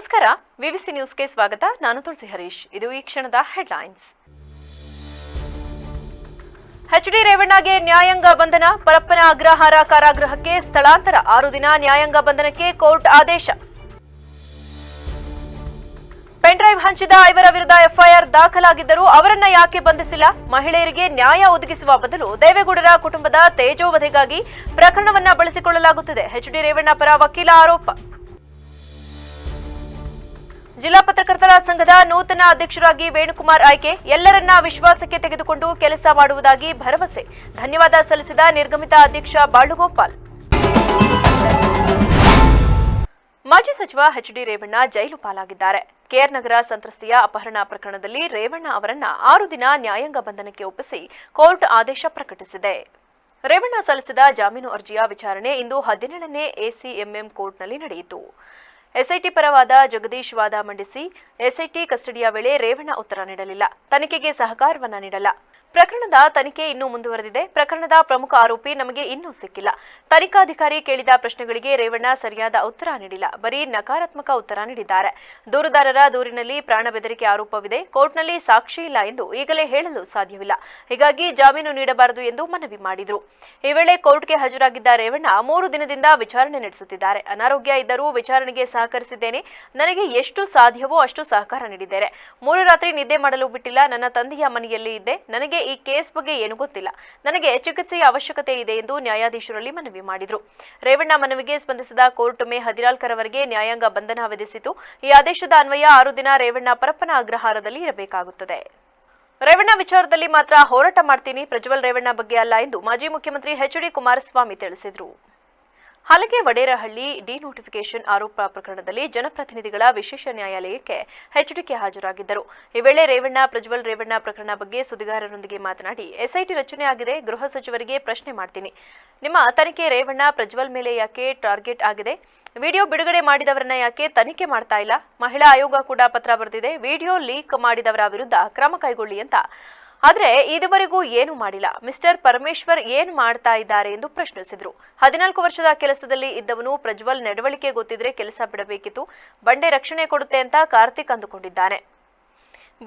ನಮಸ್ಕಾರ, ವಿವಿಸಿ ನ್ಯೂಸ್ಗೆ ಸ್ವಾಗತ. ನಾನು ತುಳಸಿ ಹರೀಶ್. ಇದು ಈ ಕ್ಷಣದ ಹೆಡ್ಲೈನ್ಸ್. ಎಚ್ಡಿ ರೇವಣ್ಣಗೆ ನ್ಯಾಯಾಂಗ ಬಂಧನ, ಪರಪ್ಪನ ಅಗ್ರಹಾರ ಕಾರಾಗೃಹಕ್ಕೆ ಸ್ಥಳಾಂತರ. 6 ದಿನ ನ್ಯಾಯಾಂಗ ಬಂಧನಕ್ಕೆ ಕೋರ್ಟ್ ಆದೇಶ. ಪೆನ್ಡ್ರೈವ್ ಹಂಚಿದ 5 ವಿರುದ್ಧ ಎಫ್ಐಆರ್ ದಾಖಲಾಗಿದ್ದರೂ ಅವರನ್ನ ಯಾಕೆ ಬಂಧಿಸಿಲ್ಲ? ಮಹಿಳೆಯರಿಗೆ ನ್ಯಾಯ ಒದಗಿಸುವ ಬದಲು ದೇವೇಗೌಡರ ಕುಟುಂಬದ ತೇಜೋವಧೆಗಾಗಿ ಪ್ರಕರಣವನ್ನ ಬಳಸಿಕೊಳ್ಳಲಾಗುತ್ತಿದೆ. ಎಚ್ಡಿ ರೇವಣ್ಣ ಪರ ವಕೀಲ ಆರೋಪ. ಜಿಲ್ಲಾ ಪತ್ರಕರ್ತರ ಸಂಘದ ನೂತನ ಅಧ್ಯಕ್ಷರಾಗಿ ವೇಣುಕುಮಾರ್ ಆಯ್ಕೆ. ಎಲ್ಲರನ್ನ ವಿಶ್ವಾಸಕ್ಕೆ ತೆಗೆದುಕೊಂಡು ಕೆಲಸ ಮಾಡುವುದಾಗಿ ಭರವಸೆ. ಧನ್ಯವಾದ ಸಲ್ಲಿಸಿದ ನಿರ್ಗಮಿತ ಅಧ್ಯಕ್ಷ ಬಾಳುಗೋಪಾಲ್. ಮಾಜಿ ಸಚಿವ ಎಚ್ಡಿ ರೇವಣ್ಣ ಜೈಲು ಪಾಲಾಗಿದ್ದಾರೆ. ಕೆಆರ್ ನಗರ ಸಂತ್ರಸ್ತೆಯ ಅಪಹರಣ ಪ್ರಕರಣದಲ್ಲಿ ರೇವಣ್ಣ ಅವರನ್ನ 6 ದಿನ ನ್ಯಾಯಾಂಗ ಬಂಧನಕ್ಕೆ ಒಪ್ಪಿಸಿ ಕೋರ್ಟ್ ಆದೇಶ ಪ್ರಕಟಿಸಿದೆ. ರೇವಣ್ಣ ಸಲ್ಲಿಸಿದ ಜಾಮೀನು ಅರ್ಜಿಯ ವಿಚಾರಣೆ ಇಂದು 17ನೇ ಎಸಿಎಂಎಂ ಕೋರ್ಟ್ನಲ್ಲಿ ನಡೆಯಿತು. ಎಸ್ಐಟಿ ಪರವಾದ ಜಗದೀಶ್ ವಾದ ಮಂಡಿಸಿ, ಎಸ್ಐಟಿ ಕಸ್ಟಡಿಯ ವೇಳೆ ರೇವಣ್ಣ ಉತ್ತರ ನೀಡಲಿಲ್ಲ, ತನಿಖೆಗೆ ಸಹಕಾರವನ್ನ ನೀಡಲ್ಲ. ಪ್ರಕರಣದ ತನಿಖೆ ಇನ್ನೂ ಮುಂದುವರೆದಿದೆ. ಪ್ರಕರಣದ ಪ್ರಮುಖ ಆರೋಪಿ ನಮಗೆ ಇನ್ನೂ ಸಿಕ್ಕಿಲ್ಲ. ತನಿಖಾಧಿಕಾರಿ ಕೇಳಿದ ಪ್ರಶ್ನೆಗಳಿಗೆ ರೇವಣ್ಣ ಸರಿಯಾದ ಉತ್ತರ ನೀಡಿಲ್ಲ, ಬರೀ ನಕಾರಾತ್ಮಕ ಉತ್ತರ ನೀಡಿದ್ದಾರೆ. ದೂರುದಾರರ ದೂರಿನಲ್ಲಿ ಪ್ರಾಣ ಬೆದರಿಕೆ ಆರೋಪವಿದೆ. ಕೋರ್ಟ್ನಲ್ಲಿ ಸಾಕ್ಷಿ ಇಲ್ಲ ಎಂದು ಈಗಲೇ ಹೇಳಲು ಸಾಧ್ಯವಿಲ್ಲ. ಹೀಗಾಗಿ ಜಾಮೀನು ನೀಡಬಾರದು ಎಂದು ಮನವಿ ಮಾಡಿದರು. ಈ ವೇಳೆ ಕೋರ್ಟ್ಗೆ ಹಾಜರಾಗಿದ್ದ ರೇವಣ್ಣ 3 ದಿನದಿಂದ ವಿಚಾರಣೆ ನಡೆಸುತ್ತಿದ್ದಾರೆ. ಅನಾರೋಗ್ಯ ಇದ್ದರೂ ವಿಚಾರಣೆಗೆ ಸಹಕರಿಸಿದ್ದೇನೆ. ನನಗೆ ಎಷ್ಟು ಸಾಧ್ಯವೋ ಅಷ್ಟು ಸಹಕಾರ ನೀಡಿದ್ದೇನೆ. 3 ರಾತ್ರಿ ನಿದ್ದೆ ಮಾಡಲು ಬಿಟ್ಟಿಲ್ಲ. ನನ್ನ ತಂದೆಯ ಮನೆಯಲ್ಲಿ ಇದ್ದೆ. ನನಗೆ ಈ ಕೇಸ್ ಬಗ್ಗೆ ಏನು ಗೊತ್ತಿಲ್ಲ. ನನಗೆ ಚಿಕಿತ್ಸೆಯ ಅವಶ್ಯಕತೆ ಇದೆ ಎಂದು ನ್ಯಾಯಾಧೀಶರಲ್ಲಿ ಮನವಿ ಮಾಡಿದರು. ರೇವಣ್ಣ ಮನವಿಗೆ ಸ್ಪಂದಿಸಿದ ಕೋರ್ಟ್ ಮೇ 14ರವರೆಗೆ ನ್ಯಾಯಾಂಗ ಬಂಧನ ವಿಧಿಸಿತು. ಈ ಆದೇಶದ ಅನ್ವಯ 6 ದಿನ ರೇವಣ್ಣ ಪರಪ್ಪನ ಅಗ್ರಹಾರದಲ್ಲಿ ಇರಬೇಕಾಗುತ್ತದೆ. ರೇವಣ್ಣ ವಿಚಾರದಲ್ಲಿ ಮಾತ್ರ ಹೋರಾಟ ಮಾಡ್ತೀನಿ, ಪ್ರಜ್ವಲ್ ರೇವಣ್ಣ ಬಗ್ಗೆ ಅಲ್ಲ ಎಂದು ಮಾಜಿ ಮುಖ್ಯಮಂತ್ರಿ ಎಚ್ಡಿ ಕುಮಾರಸ್ವಾಮಿ ತಿಳಿಸಿದರು. ಹಲಗೆ ವಡೇರಹಳ್ಳಿ ಡಿನೋಟಿಫಿಕೇಷನ್ ಆರೋಪ ಪ್ರಕರಣದಲ್ಲಿ ಜನಪ್ರತಿನಿಧಿಗಳ ವಿಶೇಷ ನ್ಯಾಯಾಲಯಕ್ಕೆ ಎಚ್ಡಿಕೆ ಹಾಜರಾಗಿದ್ದರು. ಈ ವೇಳೆ ರೇವಣ್ಣ ಪ್ರಜ್ವಲ್ ರೇವಣ್ಣ ಪ್ರಕರಣ ಬಗ್ಗೆ ಸುದ್ದಿಗಾರರೊಂದಿಗೆ ಮಾತನಾಡಿ, ಎಸ್ಐಟಿ ರಚನೆ ಆಗಿದೆ, ಗೃಹ ಸಚಿವರಿಗೆ ಪ್ರಶ್ನೆ ಮಾಡ್ತೀನಿ. ನಿಮ್ಮ ತನಿಖೆ ರೇವಣ್ಣ ಪ್ರಜ್ವಲ್ ಮೇಲೆ ಯಾಕೆ ಟಾರ್ಗೆಟ್ ಆಗಿದೆ? ವಿಡಿಯೋ ಬಿಡುಗಡೆ ಮಾಡಿದವರನ್ನ ಯಾಕೆ ತನಿಖೆ ಮಾಡ್ತಾ ಇಲ್ಲ? ಮಹಿಳಾ ಆಯೋಗ ಕೂಡ ಪತ್ರ ಬರೆದಿದೆ. ವಿಡಿಯೋ ಲೀಕ್ ಮಾಡಿದವರ ವಿರುದ್ಧ ಕ್ರಮ ಕೈಗೊಳ್ಳಿ ಅಂತ. ಆದರೆ ಇದುವರೆಗೂ ಏನು ಮಾಡಿಲ್ಲ. ಮಿಸ್ಟರ್ ಪರಮೇಶ್ವರ್ ಏನು ಮಾಡ್ತಾ ಇದ್ದಾರೆ ಎಂದು ಪ್ರಶ್ನಿಸಿದರು. 14 ವರ್ಷದ ಕೆಲಸದಲ್ಲಿ ಇದ್ದವನು ಪ್ರಜ್ವಲ್ ನಡವಳಿಕೆ ಗೊತ್ತಿದ್ರೆ ಕೆಲಸ ಬಿಡಬೇಕಿತ್ತು. ಬಂಡೆ ರಕ್ಷಣೆ ಕೊಡುತ್ತೆ ಅಂತ ಕಾರ್ತಿಕ್ ಅಂದುಕೊಂಡಿದ್ದಾನೆ.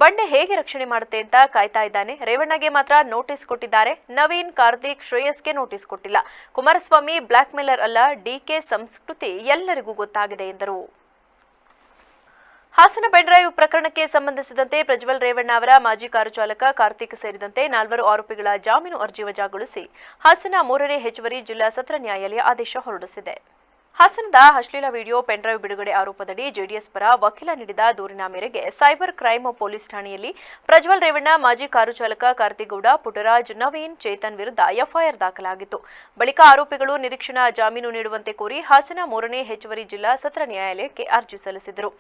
ಬಂಡೆ ಹೇಗೆ ರಕ್ಷಣೆ ಮಾಡುತ್ತೆ ಅಂತ ಕಾಯ್ತಾ ಇದ್ದಾನೆ. ರೇವಣ್ಣಗೆ ಮಾತ್ರ ನೋಟಿಸ್ ಕೊಟ್ಟಿದ್ದಾರೆ. ನವೀನ್, ಕಾರ್ತಿಕ್, ಶ್ರೇಯಸ್ಗೆ ನೋಟಿಸ್ ಕೊಟ್ಟಿಲ್ಲ. ಕುಮಾರಸ್ವಾಮಿ ಬ್ಲಾಕ್ ಮೇಲರ್ ಅಲ್ಲ. ಡಿಕೆ ಸಂಸ್ಕೃತಿ ಎಲ್ಲರಿಗೂ ಗೊತ್ತಾಗಿದೆ ಎಂದರು. ಹಾಸನ ಪೆನ್ಡ್ರೈವ್ ಪ್ರಕರಣಕ್ಕೆ ಸಂಬಂಧಿಸಿದಂತೆ ಪ್ರಜ್ವಲ್ ರೇವಣ್ಣ ಅವರ ಮಾಜಿ ಕಾರು ಚಾಲಕ ಕಾರ್ತಿಕ್ ಸೇರಿದಂತೆ 4 ಆರೋಪಿಗಳ ಜಾಮೀನು ಅರ್ಜಿ ವಜಾಗೊಳಿಸಿ ಹಾಸನ 3ನೇ ಹೆಚ್ಚುವರಿ ಜಿಲ್ಲಾ ಸತ್ರ ನ್ಯಾಯಾಲಯ ಆದೇಶ ಹೊರಡಿಸಿದೆ. ಹಾಸನದ ಅಶ್ಲೀಲ ವಿಡಿಯೋ ಪೆನ್ಡ್ರೈವ್ ಬಿಡುಗಡೆ ಆರೋಪದಡಿ ಜೆಡಿಎಸ್ ಪರ ವಕೀಲ ನೀಡಿದ ದೂರಿನ ಮೇರೆಗೆ ಸೈಬರ್ ಕ್ರೈಮ್ ಪೊಲೀಸ್ ಠಾಣೆಯಲ್ಲಿ ಪ್ರಜ್ವಲ್ ರೇವಣ್ಣ, ಮಾಜಿ ಕಾರು ಚಾಲಕ ಕಾರ್ತಿಗೌಡ, ಪುಟ್ಟರಾಜ್, ನವೀನ್, ಚೇತನ್ ವಿರುದ್ಧ ಎಫ್ಐಆರ್ ದಾಖಲಾಗಿತ್ತು. ಬಳಿಕ ಆರೋಪಿಗಳು ನಿರೀಕ್ಷಣಾ ಜಾಮೀನು ನೀಡುವಂತೆ ಕೋರಿ ಹಾಸನ 3ನೇ ಹೆಚ್ಚುವರಿ ಜಿಲ್ಲಾ ಸತ್ರ ನ್ಯಾಯಾಲಯಕ್ಕೆ ಅರ್ಜಿ ಸಲ್ಲಿಸಿದರು.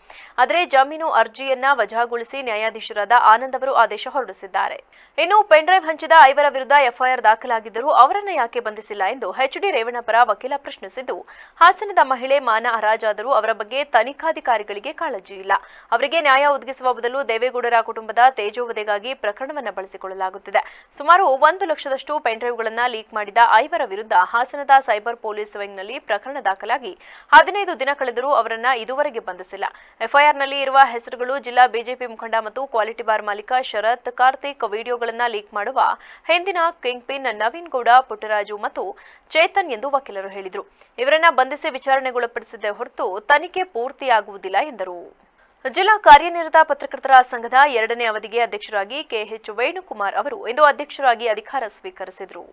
ಆದರೆ ಜಾಮೀನು ಅರ್ಜಿಯನ್ನ ವಜಾಗೊಳಿಸಿ ನ್ಯಾಯಾಧೀಶರಾದ ಆನಂದ್ ಅವರು ಆದೇಶ ಹೊರಡಿಸಿದ್ದಾರೆ. ಇನ್ನು ಪೆನ್ಡ್ರೈವ್ ಹಂಚಿದ 5 ವಿರುದ್ಧ ಎಫ್ಐಆರ್ ದಾಖಲಾಗಿದ್ದರೂ ಅವರನ್ನ ಯಾಕೆ ಬಂಧಿಸಿಲ್ಲ ಎಂದು ಎಚ್ಡಿ ರೇವಣ್ಣ ಪರ ವಕೀಲ ಪ್ರಶ್ನಿಸಿದ್ದು, ಹಾಸನದ ಮಹಿಳೆ ಮಾನ ಹರಾಜಾದರೂ ಅವರ ಬಗ್ಗೆ ತನಿಖಾಧಿಕಾರಿಗಳಿಗೆ ಕಾಳಜಿ ಇಲ್ಲ. ಅವರಿಗೆ ನ್ಯಾಯ ಒದಗಿಸುವ ಬದಲು ದೇವೇಗೌಡರ ಕುಟುಂಬದ ತೇಜೋವಧೆಗಾಗಿ ಪ್ರಕರಣವನ್ನು ಬಳಸಿಕೊಳ್ಳಲಾಗುತ್ತಿದೆ. ಸುಮಾರು 1 ಲಕ್ಷದಷ್ಟು ಪೆನ್ಡ್ರೈವ್ಗಳನ್ನು ಲೀಕ್ ಮಾಡಿದ 5 ವಿರುದ್ಧ ಹಾಸನದ ಸೈಬರ್ ಪೊಲೀಸ್ ವಿಂಗ್ನಲ್ಲಿ ಪ್ರಕರಣ ದಾಖಲಾಗಿ 15 ದಿನ ಕಳೆದರೂ ಅವರನ್ನ ಇದುವರೆಗೆ ಬಂಧಿಸಿಲ್ಲ. ಎಫ್ಐಆರ್ನಲ್ಲಿ ಇರುವ ಹೆಸರುಗಳು ಜಿಲ್ಲಾ ಬಿಜೆಪಿ ಮುಖಂಡ ಮತ್ತು ಕ್ವಾಲಿಟಿ ಬಾರ್ ಮಾಲೀಕ ಶರತ್, ಕಾರ್ತಿಕ್, ವಿಡಿಯೋಗಳನ್ನು ಲೀಕ್ ಮಾಡುವ ಹಿಂದಿನ ಕಿಂಗ್ ಪಿನ್ ನವೀನ್ ಗೌಡ, ಪುಟ್ಟರಾಜು ಮತ್ತು ಚೇತನ್ ಎಂದು ವಕೀಲರು ಹೇಳಿದರು. ಇವರನ್ನ ಬಂಧಿಸಿ ವಿಚಾರಣೆಗೊಳಪಡಿಸಿದ್ದೇ ಹೊರತು ತನಿಖೆ ಪೂರ್ತಿಯಾಗುವುದಿಲ್ಲ ಎಂದರು. ಜಿಲ್ಲಾ ಕಾರ್ಯನಿರತ ಪತ್ರಕರ್ತರ ಸಂಘದ 2ನೇ ಅವಧಿಗೆ ಅಧ್ಯಕ್ಷರಾಗಿ ಕೆಎಚ್ ವೇಣುಕುಮಾರ್ ಅವರು ಇಂದು ಅಧ್ಯಕ್ಷರಾಗಿ ಅಧಿಕಾರ ಸ್ವೀಕರಿಸಿದರು.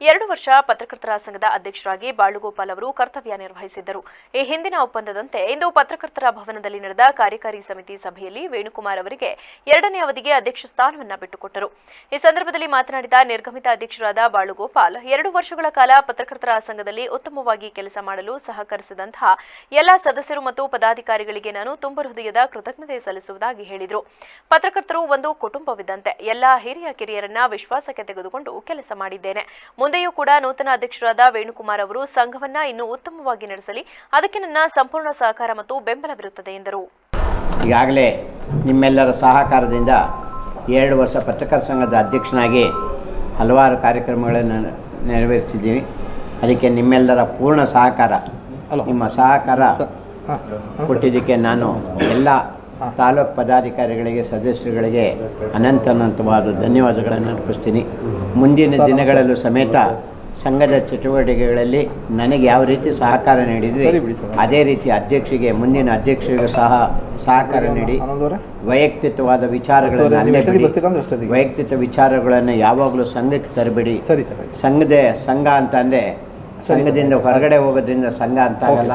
2 ವರ್ಷ ಪತ್ರಕರ್ತರ ಸಂಘದ ಅಧ್ಯಕ್ಷರಾಗಿ ಬಾಳುಗೋಪಾಲ್ ಅವರು ಕರ್ತವ್ಯ ನಿರ್ವಹಿಸಿದ್ದರು. ಈ ಹಿಂದಿನ ಒಪ್ಪಂದದಂತೆ ಇಂದು ಪತ್ರಕರ್ತರ ಭವನದಲ್ಲಿ ನಡೆದ ಕಾರ್ಯಕಾರಿ ಸಮಿತಿ ಸಭೆಯಲ್ಲಿ ವೇಣುಕುಮಾರ್ ಅವರಿಗೆ 2ನೇ ಅವಧಿಗೆ ಅಧ್ಯಕ್ಷ ಸ್ಥಾನವನ್ನು ಬಿಟ್ಟುಕೊಟ್ಟರು. ಈ ಸಂದರ್ಭದಲ್ಲಿ ಮಾತನಾಡಿದ ನಿರ್ಗಮಿತ ಅಧ್ಯಕ್ಷರಾದ ಬಾಳುಗೋಪಾಲ್, 2 ವರ್ಷಗಳ ಕಾಲ ಪತ್ರಕರ್ತರ ಸಂಘದಲ್ಲಿ ಉತ್ತಮವಾಗಿ ಕೆಲಸ ಮಾಡಲು ಸಹಕರಿಸಿದಂತಹ ಎಲ್ಲ ಸದಸ್ಯರು ಮತ್ತು ಪದಾಧಿಕಾರಿಗಳಿಗೆ ನಾನು ತುಂಬ ಹೃದಯದ ಕೃತಜ್ಞತೆ ಸಲ್ಲಿಸುವುದಾಗಿ ಹೇಳಿದರು. ಪತ್ರಕರ್ತರು ಒಂದು ಕುಟುಂಬವಿದ್ದಂತೆ ಎಲ್ಲ ಹಿರಿಯ ಕಿರಿಯರನ್ನ ವಿಶ್ವಾಸಕ್ಕೆ ತೆಗೆದುಕೊಂಡು ಕೆಲಸ ಮಾಡಿದ್ದೇನೆ. ಮುಂದೆಯೂ ಕೂಡ ನೂತನ ಅಧ್ಯಕ್ಷರಾದ ವೇಣುಕುಮಾರ್ ಅವರು ಸಂಘವನ್ನ ಇನ್ನೂ ಉತ್ತಮವಾಗಿ ನಡೆಸಲಿ, ಅದಕ್ಕೆ ನನ್ನ ಸಂಪೂರ್ಣ ಸಹಕಾರ ಮತ್ತು ಬೆಂಬಲವಿರುತ್ತದೆ ಎಂದರು. ಈಗಾಗಲೇ ನಿಮ್ಮೆಲ್ಲರ ಸಹಕಾರದಿಂದ 2 ವರ್ಷ ಪತ್ರಕರ್ತರ ಸಂಘದ ಅಧ್ಯಕ್ಷನಾಗಿ ಹಲವಾರು ಕಾರ್ಯಕ್ರಮಗಳನ್ನು ನೆರವೇರಿಸಿದ್ದೀವಿ. ಅದಕ್ಕೆ ನಿಮ್ಮೆಲ್ಲರ ಪೂರ್ಣ ಸಹಕಾರ, ನಿಮ್ಮ ಸಹಕಾರ ಕೊಟ್ಟಿದ್ದಕ್ಕೆ ನಾನು ಎಲ್ಲ ತಾಲೂಕು ಪದಾಧಿಕಾರಿಗಳಿಗೆ ಸದಸ್ಯರುಗಳಿಗೆ ಅನಂತವಾದ ಧನ್ಯವಾದಗಳನ್ನು ಅರ್ಪಿಸ್ತೀನಿ. ಮುಂದಿನ ದಿನಗಳಲ್ಲೂ ಸಮೇತ ಸಂಘದ ಚಟುವಟಿಕೆಗಳಲ್ಲಿ ನನಗೆ ಯಾವ ರೀತಿ ಸಹಕಾರ ನೀಡಿದ್ವಿ ಅದೇ ರೀತಿ ಮುಂದಿನ ಅಧ್ಯಕ್ಷರಿಗೂ ಸಹಕಾರ ನೀಡಿ ವೈಯಕ್ತಿಕವಾದ ವಿಚಾರಗಳನ್ನು ಅಲ್ಲೇ ಬಿಡಿ. ವೈಯಕ್ತಿಕ ವಿಚಾರಗಳನ್ನು ಯಾವಾಗಲೂ ಸಂಘಕ್ಕೆ ತರಬೇಡಿ. ಸಂಘ ಅಂತಂದರೆ ಸಂಘದಿಂದ ಹೊರಗಡೆ ಹೋಗೋದ್ರಿಂದ ಸಂಘ ಅಂತ ಆಗಲ್ಲ.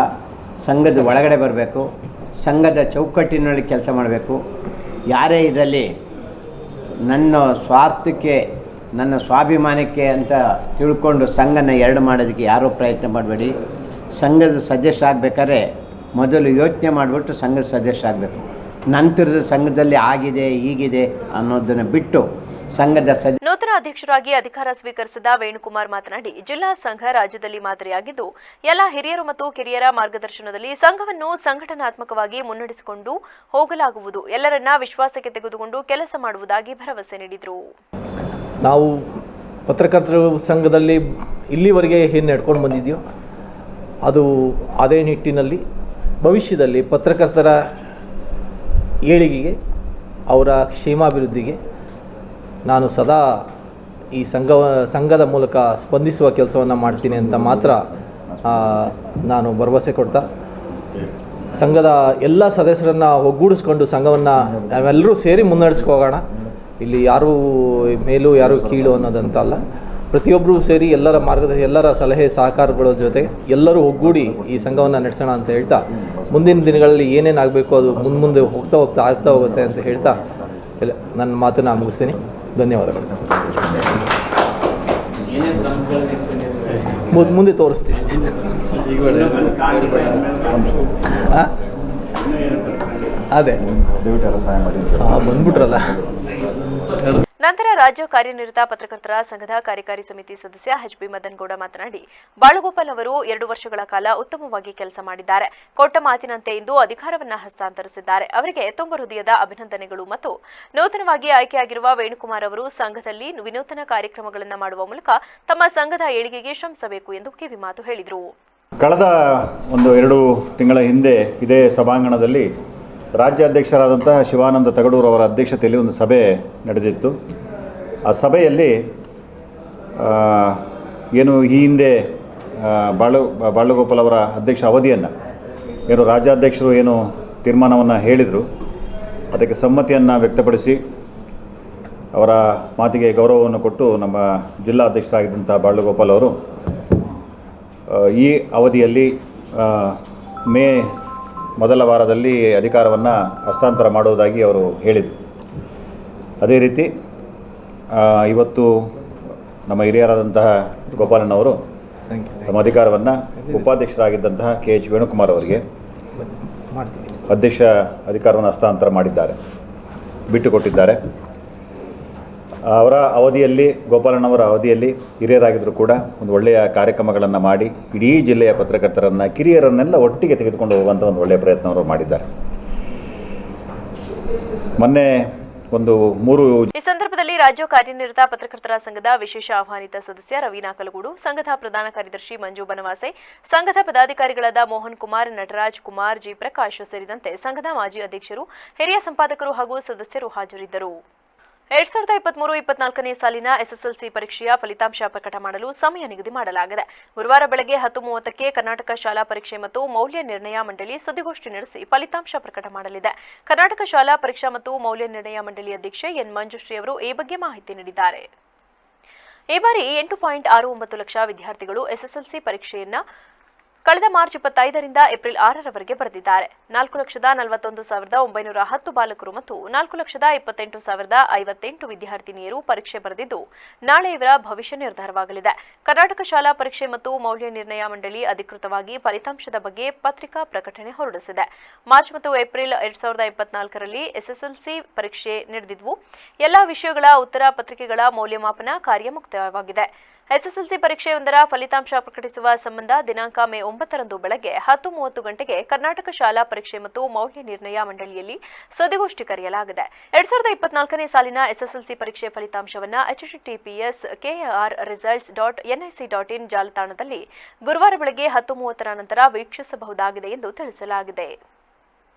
ಸಂಘದ ಒಳಗಡೆ ಬರಬೇಕು, ಸಂಘದ ಚೌಕಟ್ಟಿನಲ್ಲಿ ಕೆಲಸ ಮಾಡಬೇಕು. ಯಾರೇ ಇದರಲ್ಲಿ ನನ್ನ ಸ್ವಾರ್ಥಕ್ಕೆ ನನ್ನ ಸ್ವಾಭಿಮಾನಕ್ಕೆ ಅಂತ ತಿಳ್ಕೊಂಡು ಸಂಘನ ಎರಡು ಮಾಡೋದಕ್ಕೆ ಯಾರೂ ಪ್ರಯತ್ನ ಮಾಡಬೇಡಿ. ಸಂಘದ ಸದಸ್ಯರಾಗಬೇಕಾದ್ರೆ ಮೊದಲು ಯೋಚನೆ ಮಾಡಿಬಿಟ್ಟು ಸಂಘದ ಸದಸ್ಯರಾಗಬೇಕು. ನಂತರದ ಸಂಘದಲ್ಲಿ ಆಗಿದೆ ಹೀಗಿದೆ ಅನ್ನೋದನ್ನು ಬಿಟ್ಟು ಸಂಘದ ನೂತನ ಅಧ್ಯಕ್ಷರಾಗಿ ಅಧಿಕಾರ ಸ್ವೀಕರಿಸಿದ ವೇಣುಕುಮಾರ್ ಮಾತನಾಡಿ, ಜಿಲ್ಲಾ ಸಂಘ ರಾಜ್ಯದಲ್ಲಿ ಮಾದರಿಯಾಗಿದ್ದು ಎಲ್ಲ ಹಿರಿಯರು ಮತ್ತು ಕಿರಿಯರ ಮಾರ್ಗದರ್ಶನದಲ್ಲಿ ಸಂಘವನ್ನು ಸಂಘಟನಾತ್ಮಕವಾಗಿ ಮುನ್ನಡೆಸಿಕೊಂಡು ಹೋಗಲಾಗುವುದು. ಎಲ್ಲರನ್ನ ವಿಶ್ವಾಸಕ್ಕೆ ತೆಗೆದುಕೊಂಡು ಕೆಲಸ ಮಾಡುವುದಾಗಿ ಭರವಸೆ ನೀಡಿದರು. ನಾವು ಪತ್ರಕರ್ತರ ಸಂಘದಲ್ಲಿ ಇಲ್ಲಿವರೆಗೆ ಏನು ನಡ್ಕೊಂಡು ಬಂದಿದೆಯೋ ಅದು ಅದೇ ನಿಟ್ಟಿನಲ್ಲಿ ಭವಿಷ್ಯದಲ್ಲಿ ಪತ್ರಕರ್ತರ ಏಳಿಗೆಗೆ, ಅವರ ಕ್ಷೇಮಾಭಿವೃದ್ಧಿಗೆ ನಾನು ಸದಾ ಈ ಸಂಘದ ಮೂಲಕ ಸ್ಪಂದಿಸುವ ಕೆಲಸವನ್ನು ಮಾಡ್ತೀನಿ ಅಂತ ಮಾತ್ರ ನಾನು ಭರವಸೆ ಕೊಡ್ತಾ, ಸಂಘದ ಎಲ್ಲ ಸದಸ್ಯರನ್ನು ಒಗ್ಗೂಡಿಸ್ಕೊಂಡು ಸಂಘವನ್ನು ನಾವೆಲ್ಲರೂ ಸೇರಿ ಮುನ್ನಡೆಸ್ಕೋಗೋಣ. ಇಲ್ಲಿ ಯಾರೂ ಮೇಲೂ ಯಾರೂ ಕೀಳು ಅನ್ನೋದಂತಲ್ಲ, ಪ್ರತಿಯೊಬ್ಬರೂ ಸೇರಿ ಎಲ್ಲರ ಸಲಹೆ ಸಹಕಾರಗಳ ಜೊತೆ ಎಲ್ಲರೂ ಒಗ್ಗೂಡಿ ಈ ಸಂಘವನ್ನು ನಡೆಸೋಣ ಅಂತ ಹೇಳ್ತಾ, ಮುಂದಿನ ದಿನಗಳಲ್ಲಿ ಏನೇನಾಗಬೇಕು ಅದು ಮುಂದೆ ಆಗ್ತಾ ಹೋಗುತ್ತೆ ಅಂತ ಹೇಳ್ತಾ ನನ್ನ ಮಾತನ್ನು ಮುಗಿಸ್ತೀನಿ. ಧನ್ಯವಾದಗಳು. ಮುಂದೆ ತೋರಿಸ್ತೀನಿ. ಅದೇ ಬಂದ್ಬಿಟ್ರಲ್ಲ. ನಂತರ ರಾಜ್ಯ ಕಾರ್ಯನಿರತ ಪತ್ರಕರ್ತರ ಸಂಘದ ಕಾರ್ಯಕಾರಿ ಸಮಿತಿ ಸದಸ್ಯ ಎಚ್.ಬಿ. ಮದನಗೌಡ ಮಾತನಾಡಿ, ಬಾಳುಗೋಪಾಲ್ ಅವರು 2 ವರ್ಷಗಳ ಕಾಲ ಉತ್ತಮವಾಗಿ ಕೆಲಸ ಮಾಡಿದ್ದಾರೆ. ಕೊಟ್ಟ ಮಾತಿನಂತೆ ಇಂದು ಅಧಿಕಾರವನ್ನು ಹಸ್ತಾಂತರಿಸಿದ್ದಾರೆ. ಅವರಿಗೆ ತುಂಬ ಹೃದಯದ ಅಭಿನಂದನೆಗಳು ಮತ್ತು ನೂತನವಾಗಿ ಆಯ್ಕೆಯಾಗಿರುವ ವೇಣುಕುಮಾರ್ ಅವರು ಸಂಘದಲ್ಲಿ ವಿನೂತನ ಕಾರ್ಯಕ್ರಮಗಳನ್ನು ಮಾಡುವ ಮೂಲಕ ತಮ್ಮ ಸಂಘದ ಏಳಿಗೆಗೆ ಶ್ರಮಿಸಬೇಕು ಎಂದು ಕಿವಿಮಾತು ಹೇಳಿದರು. ಕಳೆದ 1-2 ತಿಂಗಳ ಹಿಂದೆ ಇದೇ ಸಭಾಂಗಣದಲ್ಲಿ ರಾಜ್ಯಾಧ್ಯಕ್ಷರಾದಂತಹ ಶಿವಾನಂದ ತಗಡೂರು ಅವರ ಅಧ್ಯಕ್ಷತೆಯಲ್ಲಿ ಒಂದು ಸಭೆ ನಡೆದಿತ್ತು. ಆ ಸಭೆಯಲ್ಲಿ ಏನು ಈ ಹಿಂದೆ ಬಾಳುಗೋಪಾಲ್ ಅವರ ಅಧ್ಯಕ್ಷ ಅವಧಿಯನ್ನು ಏನು ರಾಜ್ಯಾಧ್ಯಕ್ಷರು ಏನು ತೀರ್ಮಾನವನ್ನು ಹೇಳಿದರು ಅದಕ್ಕೆ ಸಮ್ಮತಿಯನ್ನು ವ್ಯಕ್ತಪಡಿಸಿ ಅವರ ಮಾತಿಗೆ ಗೌರವವನ್ನು ಕೊಟ್ಟು ನಮ್ಮ ಜಿಲ್ಲಾ ಅಧ್ಯಕ್ಷರಾಗಿದ್ದಂಥ ಬಾಳುಗೋಪಾಲ್ ಅವರು ಈ ಅವಧಿಯಲ್ಲಿ ಮೇ ಮೊದಲ ವಾರದಲ್ಲಿ ಅಧಿಕಾರವನ್ನು ಹಸ್ತಾಂತರ ಮಾಡುವುದಾಗಿ ಅವರು ಹೇಳಿದರು. ಅದೇ ರೀತಿ ಇವತ್ತು ನಮ್ಮ ಹಿರಿಯರಾದಂತಹ ಗೋಪಾಲಣ್ಣವರು ನಮ್ಮ ಅಧಿಕಾರವನ್ನು ಉಪಾಧ್ಯಕ್ಷರಾಗಿದ್ದಂತಹ KH ವೇಣುಕುಮಾರ್ ಅವರಿಗೆ ಅಧಿಕಾರವನ್ನು ಹಸ್ತಾಂತರ ಮಾಡಿದ್ದಾರೆ, ಬಿಟ್ಟುಕೊಟ್ಟಿದ್ದಾರೆ. ಅವರ ಅವಧಿಯಲ್ಲಿ, ಗೋಪಾಲಣ್ಣವರ ಅವಧಿಯಲ್ಲಿ ಹಿರಿಯರಾಗಿದ್ದರೂ ಕೂಡ ಒಂದು ಒಳ್ಳೆಯ ಕಾರ್ಯಕ್ರಮಗಳನ್ನು ಮಾಡಿ ಇಡೀ ಜಿಲ್ಲೆಯ ಪತ್ರಕರ್ತರನ್ನು, ಕಿರಿಯರನ್ನೆಲ್ಲ ಒಟ್ಟಿಗೆ ತೆಗೆದುಕೊಂಡು ಹೋಗುವಂಥ ಒಂದು ಒಳ್ಳೆಯ ಪ್ರಯತ್ನವರು ಮಾಡಿದ್ದಾರೆ. ಮೊನ್ನೆ ಈ ಸಂದರ್ಭದಲ್ಲಿ ರಾಜ್ಯ ಕಾರ್ಯನಿರತ ಪತ್ರಕರ್ತರ ಸಂಘದ ವಿಶೇಷ ಆಹ್ವಾನಿತ ಸದಸ್ಯ ರವೀನಾ ಕಲಗೂಡು, ಸಂಘದ ಪ್ರಧಾನ ಕಾರ್ಯದರ್ಶಿ ಮಂಜು ಬನವಾಸೆ, ಸಂಘದ ಪದಾಧಿಕಾರಿಗಳಾದ ಮೋಹನ್ ಕುಮಾರ್, ನಟರಾಜ್ ಕುಮಾರ್, ಜಿ ಪ್ರಕಾಶ್ ಸೇರಿದಂತೆ ಸಂಘದ ಮಾಜಿ ಅಧ್ಯಕ್ಷರು, ಹಿರಿಯ ಸಂಪಾದಕರು ಹಾಗೂ ಸದಸ್ಯರು ಹಾಜರಿದ್ದರು. 2023-24ನೇ ಸಾಲಿನ ಎಸ್ಎಸ್ಎಲ್ಸಿ ಪರೀಕ್ಷೆಯ ಫಲಿತಾಂಶ ಪ್ರಕಟ ಮಾಡಲು ಸಮಯ ನಿಗದಿ ಮಾಡಲಾಗಿದೆ. ಗುರುವಾರ ಬೆಳಗ್ಗೆ 10:30ಕ್ಕೆ ಕರ್ನಾಟಕ ಶಾಲಾ ಪರೀಕ್ಷೆ ಮತ್ತು ಮೌಲ್ಯ ನಿರ್ಣಯ ಮಂಡಳಿ ಸುದ್ದಿಗೋಷ್ಠಿ ನಡೆಸಿ ಫಲಿತಾಂಶ ಪ್ರಕಟ ಮಾಡಲಿದೆ. ಕರ್ನಾಟಕ ಶಾಲಾ ಪರೀಕ್ಷಾ ಮತ್ತು ಮೌಲ್ಯ ನಿರ್ಣಯ ಮಂಡಳಿ ಅಧ್ಯಕ್ಷೆ ಎನ್ ಮಂಜುಶ್ರೀ ಅವರು ಈ ಬಗ್ಗೆ ಮಾಹಿತಿ ನೀಡಿದ್ದಾರೆ. ಈ ಬಾರಿ 8.69 ಲಕ್ಷ ವಿದ್ಯಾರ್ಥಿಗಳು ಎಸ್ಎಸ್ಎಲ್ಸಿ ಪರೀಕ್ಷೆಯನ್ನು ಕಳೆದ ಮಾರ್ಚ್ 25ರಿಂದ ಏಪ್ರಿಲ್ 6ರವರೆಗೆ ಬರೆದಿದ್ದಾರೆ. 4,41,910 ಬಾಲಕರು ಮತ್ತು 4,28,058 ವಿದ್ಯಾರ್ಥಿನಿಯರು ಪರೀಕ್ಷೆ ಬರೆದಿದ್ದು, ನಾಳೆ ಇವರ ಭವಿಷ್ಯ ನಿರ್ಧಾರವಾಗಲಿದೆ. ಕರ್ನಾಟಕ ಶಾಲಾ ಪರೀಕ್ಷೆ ಮತ್ತು ಮೌಲ್ಯ ನಿರ್ಣಯ ಮಂಡಳಿ ಅಧಿಕೃತವಾಗಿ ಫಲಿತಾಂಶದ ಬಗ್ಗೆ ಪತ್ರಿಕಾ ಪ್ರಕಟಣೆ ಹೊರಡಿಸಿದೆ. ಮಾರ್ಚ್ ಮತ್ತು ಏಪ್ರಿಲ್ 2024ರಲ್ಲಿ ಎಸ್ಎಸ್ಎಲ್ಸಿ ಪರೀಕ್ಷೆ ನಡೆದಿದ್ವು. ಎಲ್ಲಾ ವಿಷಯಗಳ ಉತ್ತರ ಪತ್ರಿಕೆಗಳ ಮೌಲ್ಯಮಾಪನ ಕಾರ್ಯ ಮುಕ್ತಾಯವಾಗಿದೆ. ಎಸ್ಎಸ್ಎಲ್ಸಿ ಪರೀಕ್ಷೆಯೊಂದರ ಫಲಿತಾಂಶ ಪ್ರಕಟಿಸುವ ಸಂಬಂಧ ದಿನಾಂಕ ಮೇ 9ರಂದು ಬೆಳಗ್ಗೆ 10:30 ಗಂಟೆಗೆ ಕರ್ನಾಟಕ ಶಾಲಾ ಪರೀಕ್ಷೆ ಮತ್ತು ಮೌಲ್ಯ ನಿರ್ಣಯ ಮಂಡಳಿಯಲ್ಲಿ ಸುದ್ದಿಗೋಷ್ಠಿ ಕರೆಯಲಾಗಿದೆ. 2024ನೇ ಸಾಲಿನ ಎಸ್ಎಸ್ಎಲ್ಸಿ ಪರೀಕ್ಷೆ ಫಲಿತಾಂಶವನ್ನು https://kr-results.nic.in ಜಾಲತಾಣದಲ್ಲಿ ಗುರುವಾರ ಬೆಳಗ್ಗೆ 10:30ರ ನಂತರ ವೀಕ್ಷಿಸಬಹುದಾಗಿದೆ ಎಂದು ತಿಳಿಸಲಾಗಿದೆ.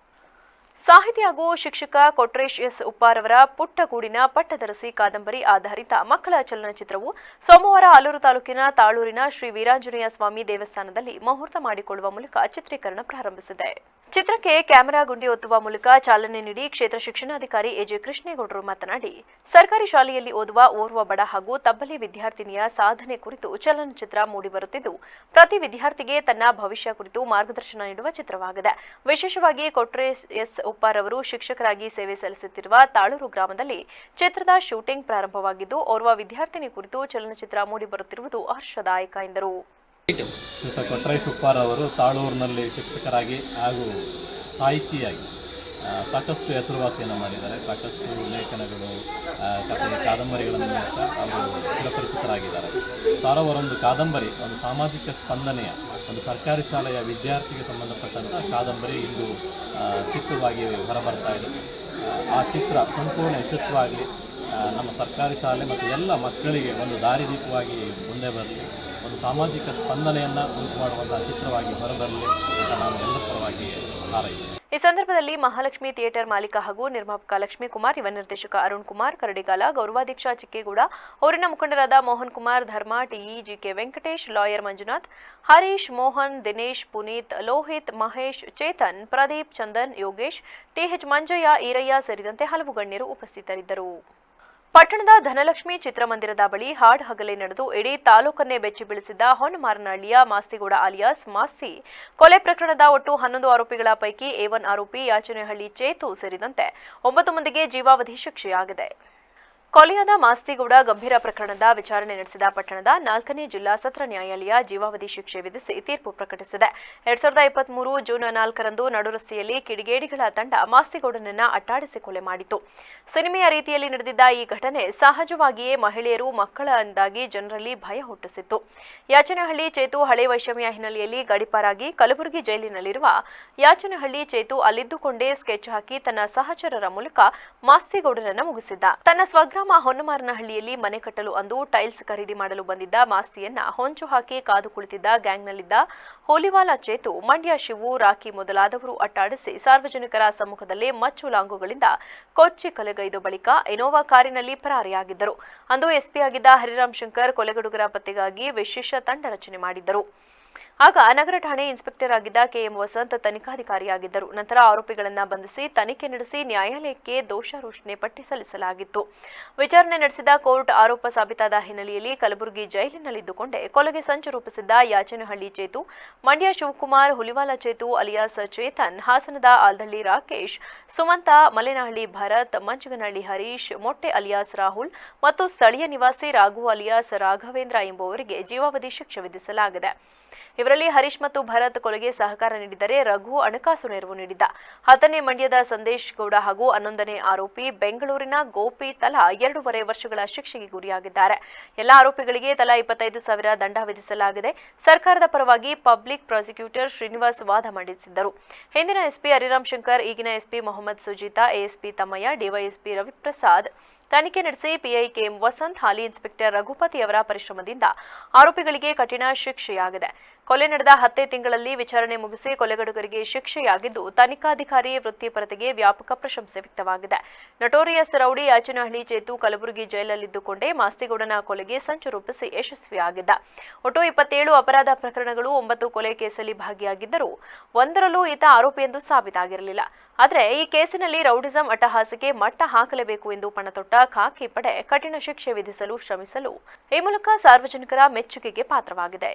ಸಾಹಿತಿ ಹಾಗೂ ಶಿಕ್ಷಕ ಕೊಟ್ರೇಶ್ ಎಸ್ ಉಪ್ಪಾರ್ ಅವರ ಪುಟ್ಟಗೂಡಿನ ಪಟ್ಟದರಸಿ ಕಾದಂಬರಿ ಆಧಾರಿತ ಮಕ್ಕಳ ಚಲನಚಿತ್ರವು ಸೋಮವಾರ ಆಲೂರು ತಾಲೂಕಿನ ತಾಳೂರಿನ ಶ್ರೀ ವೀರಾಂಜನೇಯ ಸ್ವಾಮಿ ದೇವಸ್ಥಾನದಲ್ಲಿ ಮುಹೂರ್ತ ಮಾಡಿಕೊಳ್ಳುವ ಮೂಲಕ ಚಿತ್ರೀಕರಣ ಪ್ರಾರಂಭಿಸಿದೆ. ಚಿತ್ರಕ್ಕೆ ಕ್ಯಾಮೆರಾ ಗುಂಡಿ ಒತ್ತುವ ಮೂಲಕ ಚಾಲನೆ ನೀಡಿ ಕ್ಷೇತ್ರ ಶಿಕ್ಷಣಾಧಿಕಾರಿ ಎಜೆ ಕೃಷ್ಣೇಗೌಡರು ಮಾತನಾಡಿ, ಸರ್ಕಾರಿ ಶಾಲೆಯಲ್ಲಿ ಓದುವ ಓರ್ವ ಬಡ ಹಾಗೂ ತಬ್ಬಲಿ ವಿದ್ಯಾರ್ಥಿನಿಯ ಸಾಧನೆ ಕುರಿತು ಚಲನಚಿತ್ರ ಮೂಡಿಬರುತ್ತಿದ್ದು, ಪ್ರತಿ ವಿದ್ಯಾರ್ಥಿಗೆ ತನ್ನ ಭವಿಷ್ಯ ಕುರಿತು ಮಾರ್ಗದರ್ಶನ ನೀಡುವ ಚಿತ್ರವಾಗಿದೆ. ವಿಶೇಷವಾಗಿ ಕೊಟ್ರೇಶ್ ಎಸ್ ಉಪ್ಪಾರ್ ಅವರು ಶಿಕ್ಷಕರಾಗಿ ಸೇವೆ ಸಲ್ಲಿಸುತ್ತಿರುವ ತಾಳೂರು ಗ್ರಾಮದಲ್ಲಿ ಚಿತ್ರದ ಶೂಟಿಂಗ್ ಪ್ರಾರಂಭವಾಗಿದ್ದು, ಓರ್ವ ವಿದ್ಯಾರ್ಥಿನಿ ಕುರಿತು ಚಲನಚಿತ್ರ ಮೂಡಿಬರುತ್ತಿರುವುದು ಹರ್ಷದಾಯಕ ಎಂದರು. ಕೊಟ್ರೇಶ್ ಉಪ್ಪಾರ್ ಅವರು ತಾಳೂರಿನಲ್ಲಿ ಶಿಕ್ಷಕರಾಗಿ ಹಾಗೂ ಸಾಹಿತಿಯಾಗಿ ಸಾಕಷ್ಟು ಹೆಸರುವಾಸಿಯನ್ನು ಮಾಡಿದ್ದಾರೆ. ಸಾಕಷ್ಟು ಲೇಖನಗಳು, ಕಥೆ, ಕಾದಂಬರಿಗಳನ್ನು ಮೂಲಕ ಅವರು ಚಿರಪರಿಚಿತರಾಗಿದ್ದಾರೆ. ಅವರೊಂದು ಕಾದಂಬರಿ, ಒಂದು ಸಾಮಾಜಿಕ ಸ್ಪಂದನೆಯ ಒಂದು ಸರ್ಕಾರಿ ಶಾಲೆಯ ವಿದ್ಯಾರ್ಥಿಗೆ ಸಂಬಂಧಪಟ್ಟಂಥ ಕಾದಂಬರಿ ಇಂದು ಚಿತ್ರವಾಗಿ ಹೊರಬರ್ತಾ ಇದೆ. ಆ ಚಿತ್ರ ಸಂಪೂರ್ಣ ಯಶಸ್ವಿಯಾಗಲಿ, ನಮ್ಮ ಸರ್ಕಾರಿ ಶಾಲೆ ಮತ್ತು ಎಲ್ಲ ಮಕ್ಕಳಿಗೆ ಒಂದು ದಾರಿದೀಪವಾಗಿ ಮುಂದೆ ಬರಲಿ, ಒಂದು ಸಾಮಾಜಿಕ ಸ್ಪಂದನೆಯನ್ನು ಉಂಟು ಮಾಡುವಂತಹ ಚಿತ್ರವಾಗಿ ಹೊರಬರಲಿ ಅಂತ ನಾನು ಎಲ್ಲ ಪರವಾಗಿ ಹಾರೈಸಿದೆ. ಈ ಸಂದರ್ಭದಲ್ಲಿ ಮಹಾಲಕ್ಷ್ಮಿ ಥಿಯೇಟರ್ ಮಾಲೀಕ ಹಾಗೂ ನಿರ್ಮಾಪಕ ಲಕ್ಷ್ಮೀಕುಮಾರ್, ಯುವ ನಿರ್ದೇಶಕ ಅರುಣ್ ಕುಮಾರ್ ಕರಡಿಗಾಲ, ಗೌರವಾಧ್ಯಕ್ಷ ಚಿಕ್ಕೇಗೌಡ, ಊರಿನ ಮುಖಂಡರಾದ Mohan Kumar, Dharma, TE, GK Venkatesh, lawyer Manjunath, Harish, Mohan, Dinesh, Puneeth, Lohith, Mahesh, Chethan, Pradeep, Chandan, Yogesh, TH Manjaiah, Iraiah ಸೇರಿದಂತೆ ಹಲವು ಗಣ್ಯರು ಉಪಸ್ಥಿತರಿದ್ದರು. ಪಟ್ಟಣದ ಧನಲಕ್ಷ್ಮಿ ಚಿತ್ರಮಂದಿರದ ಬಳಿ ಹಾಡ್ ಹಗಲೇ ನಡೆದು ಇಡೀ ತಾಲೂಕನ್ನೇ ಬೆಚ್ಚಿ ಬೀಳಿಸಿದ್ದ ಹೊನ್ನಮಾರನಹಳ್ಳಿಯ ಮಾಸ್ತಿಗೌಡ ಅಲಿಯಾಸ್ ಮಾಸ್ತಿ ಕೊಲೆ ಪ್ರಕರಣದ ಒಟ್ಟು 11 ಆರೋಪಿಗಳ ಪೈಕಿ A1 ಆರೋಪಿ ಯಾಚನೆಹಳ್ಳಿ ಚೇತು ಸೇರಿದಂತೆ 9 ಮಂದಿಗೆ ಜೀವಾವಧಿ ಶಿಕ್ಷೆಯಾಗಿದೆ. ಕೊಲೆಯಾದ ಮಾಸ್ತಿಗೌಡ ಗಂಭೀರ ಪ್ರಕರಣದ ವಿಚಾರಣೆ ನಡೆಸಿದ ಪಟ್ಟಣದ 4ನೇ ಜಿಲ್ಲಾ ಸತ್ರ ನ್ಯಾಯಾಲಯ ಜೀವಾವಧಿ ಶಿಕ್ಷೆ ವಿಧಿಸಿ ತೀರ್ಪು ಪ್ರಕಟಿಸಿದೆ. 2023 ಜೂನ್ 4ರಂದು ನಡುರಸ್ತೆಯಲ್ಲಿ ಕಿಡಿಗೇಡಿಗಳ ತಂಡ ಮಾಸ್ತಿಗೌಡನನ್ನ ಅಟ್ಟಾಡಿಸಿ ಕೊಲೆ ಮಾಡಿತು. ಸಿನಿಮೆಯ ರೀತಿಯಲ್ಲಿ ನಡೆದಿದ್ದ ಈ ಘಟನೆ ಸಹಜವಾಗಿಯೇ ಮಹಿಳೆಯರು, ಮಕ್ಕಳಿಂದಾಗಿ ಜನರಲ್ಲಿ ಭಯ ಹುಟ್ಟಿಸಿತ್ತು. ಯಾಚನೆಹಳ್ಳಿ ಚೇತು ಹಳೆ ವೈಷಮ್ಯ ಹಿನ್ನೆಲೆಯಲ್ಲಿ ಗಡಿಪಾರಾಗಿ ಕಲಬುರಗಿ ಜೈಲಿನಲ್ಲಿರುವ ಯಾಚನೆಹಳ್ಳಿ ಚೇತು ಅಲ್ಲಿದ್ದುಕೊಂಡೇ ಸ್ಕೆಚ್ ಹಾಕಿ ತನ್ನ ಸಹಚರರ ಮೂಲಕ ಮಾಸ್ತಿಗೌಡನನ್ನ ಮುಗಿಸಿದ್ದ. ತನ್ನ ಸ್ವಗ್ರಾಮ ಹೊನ್ನಮಾರನಹಳ್ಳಿಯಲ್ಲಿ ಮನೆ ಕಟ್ಟಲು ಅಂದು ಟೈಲ್ಸ್ ಖರೀದಿ ಮಾಡಲು ಬಂದಿದ್ದ ಮಾಸ್ತಿಯನ್ನ ಹೊಂಚು ಹಾಕಿ ಕಾದು ಕುಳಿತಿದ್ದ ಗ್ಯಾಂಗ್ನಲ್ಲಿದ್ದ ಹೋಲಿವಾಲ ಚೇತು, ಮಂಡ್ಯ ಶಿವು, ರಾಕಿ ಮೊದಲಾದವರು ಅಟ್ಟಾಡಿಸಿ ಸಾರ್ವಜನಿಕರ ಸಮ್ಮುಖದಲ್ಲೇ ಮಚ್ಚು ಲಾಂಗುಗಳಿಂದ ಕೊಚ್ಚಿ ಕೊಲೆಗೈದ ಬಳಿಕ ಇನೋವಾ ಕಾರಿನಲ್ಲಿ ಪರಾರಿಯಾಗಿದ್ದರು. ಅಂದು ಎಸ್ಪಿಯಾಗಿದ್ದ ಹರಿರಾಮ್ ಶಂಕರ್ ಕೊಲೆಗಡುಗರ ಪತ್ತೆಗಾಗಿ ವಿಶೇಷ ತಂಡ ರಚನೆ ಮಾಡಿದ್ದರು. ಆಗ ನಗರ ಠಾಣೆ ಇನ್ಸ್ಪೆಕ್ಟರ್ ಆಗಿದ್ದ ಕೆಎಂ ವಸಂತ್ ತನಿಖಾಧಿಕಾರಿಯಾಗಿದ್ದರು. ನಂತರ ಆರೋಪಿಗಳನ್ನು ಬಂಧಿಸಿ ತನಿಖೆ ನಡೆಸಿ ನ್ಯಾಯಾಲಯಕ್ಕೆ ದೋಷಾರೋಪಣೆ ಪಟ್ಟಿ ಸಲ್ಲಿಸಲಾಗಿತ್ತು. ವಿಚಾರಣೆ ನಡೆಸಿದ ಕೋರ್ಟ್ ಆರೋಪ ಸಾಬೀತಾದ ಹಿನ್ನೆಲೆಯಲ್ಲಿ ಕಲಬುರಗಿ ಜೈಲಿನಲ್ಲಿದ್ದುಕೊಂಡೇ ಕೊಲೆಗೆ ಸಂಚು ರೂಪಿಸಿದ್ದ ಯಾಚನಹಳ್ಳಿ ಚೇತು, ಮಂಡ್ಯ ಶಿವಕುಮಾರ್, ಹುಲಿವಾಲ ಚೇತು ಅಲಿಯಾಸ್ ಚೇತನ್, ಹಾಸನದ ಆಲ್ದಳ್ಳಿ ರಾಕೇಶ್, ಸುಮಂತ, ಮಲೆನಹಳ್ಳಿ ಭರತ್, ಮಂಚಗನಹಳ್ಳಿ ಹರೀಶ್, ಮೊಟ್ಟೆ ಅಲಿಯಾಸ್ ರಾಹುಲ್ ಮತ್ತು ಸ್ಥಳೀಯ ನಿವಾಸಿ ರಾಘು ಅಲಿಯಾಸ್ ರಾಘವೇಂದ್ರ ಎಂಬುವವರಿಗೆ ಜೀವಾವಧಿ ಶಿಕ್ಷೆ ವಿಧಿಸಲಾಗಿದೆ. ಇವರಲ್ಲಿ ಹರೀಶ್ ಮತ್ತು ಭರತ್ ಕೊಲೆಗೆ ಸಹಕಾರ ನೀಡಿದರೆ, ರಘು ಹಣಕಾಸು ನೆರವು ನೀಡಿದ್ದ. 10ನೇ ಮಂಡ್ಯದ ಸಂದೇಶ್ ಗೌಡ ಹಾಗೂ 11ನೇ ಆರೋಪಿ ಬೆಂಗಳೂರಿನ ಗೋಪಿ ತಲಾ 2.5 ವರ್ಷಗಳ ಶಿಕ್ಷೆಗೆ ಗುರಿಯಾಗಿದ್ದಾರೆ. ಎಲ್ಲ ಆರೋಪಿಗಳಿಗೆ ತಲಾ 25,000 ದಂಡ ವಿಧಿಸಲಾಗಿದೆ. ಸರ್ಕಾರದ ಪರವಾಗಿ ಪಬ್ಲಿಕ್ ಪ್ರಾಸಿಕ್ಯೂಟರ್ ಶ್ರೀನಿವಾಸ್ ವಾದ ಮಂಡಿಸಿದ್ದರು. ಹಿಂದಿನ ಎಸ್ಪಿ ಹರಿರಾಮ್ ಶಂಕರ್, ಈಗಿನ ಎಸ್ಪಿ ಮೊಹಮ್ಮದ್ ಸುಜೀತಾ, ಎಎಸ್ಪಿ ತಮ್ಮಯ್ಯ, ಡಿವೈಎಸ್ಪಿ ರವಿಪ್ರಸಾದ್ ತನಿಖೆ ನಡೆಸಿ ಪಿಐ ಕೆಎಂ ವಸಂತ್, ಹಾಲಿ ಇನ್ಸ್ಪೆಕ್ಟರ್ ರಘುಪತಿ ಅವರ ಪರಿಶ್ರಮದಿಂದ ಆರೋಪಿಗಳಿಗೆ ಕಠಿಣ ಶಿಕ್ಷೆಯಾಗಿದೆ. ಕೊಲೆ ನಡೆದ 10 ತಿಂಗಳಲ್ಲಿ ವಿಚಾರಣೆ ಮುಗಿಸಿ ಕೊಲೆಗಡುಗರಿಗೆ ಶಿಕ್ಷೆಯಾಗಿದ್ದು, ತನಿಖಾಧಿಕಾರಿ ವೃತ್ತಿಪರತೆಗೆ ವ್ಯಾಪಕ ಪ್ರಶಂಸೆ ವ್ಯಕ್ತವಾಗಿದೆ. ನಟೋರಿಯಸ್ ರೌಡಿ ಯಾಚನಹಳ್ಳಿ ಚೇತು ಕಲಬುರಗಿ ಜೈಲಲ್ಲಿದ್ದುಕೊಂಡೇ ಮಾಸ್ತಿಗೌಡನ ಕೊಲೆಗೆ ಸಂಚು ರೂಪಿಸಿ ಯಶಸ್ವಿಯಾಗಿದ್ದ. ಒಟ್ಟು 27 ಅಪರಾಧ ಪ್ರಕರಣಗಳು, 9 ಕೊಲೆ ಕೇಸಲ್ಲಿ ಭಾಗಿಯಾಗಿದ್ದರೂ ಒಂದರಲ್ಲೂ ಈತ ಆರೋಪಿ ಎಂದು ಸಾಬೀತಾಗಿರಲಿಲ್ಲ. ಆದರೆ ಈ ಕೇಸಿನಲ್ಲಿ ರೌಡಿಸಂ ಅಟ್ಟಹಾಸಕ್ಕೆ ಮಟ್ಟ ಹಾಕಲೇಬೇಕು ಎಂದು ಪಣತೊಟ್ಟ ಖಾಕಿ ಪಡೆ ಕಠಿಣ ಶಿಕ್ಷೆ ವಿಧಿಸಲು ಶ್ರಮಿಸಲು ಈ ಮೂಲಕ ಸಾರ್ವಜನಿಕರ ಮೆಚ್ಚುಗೆಗೆ ಪಾತ್ರವಾಗಿದೆ.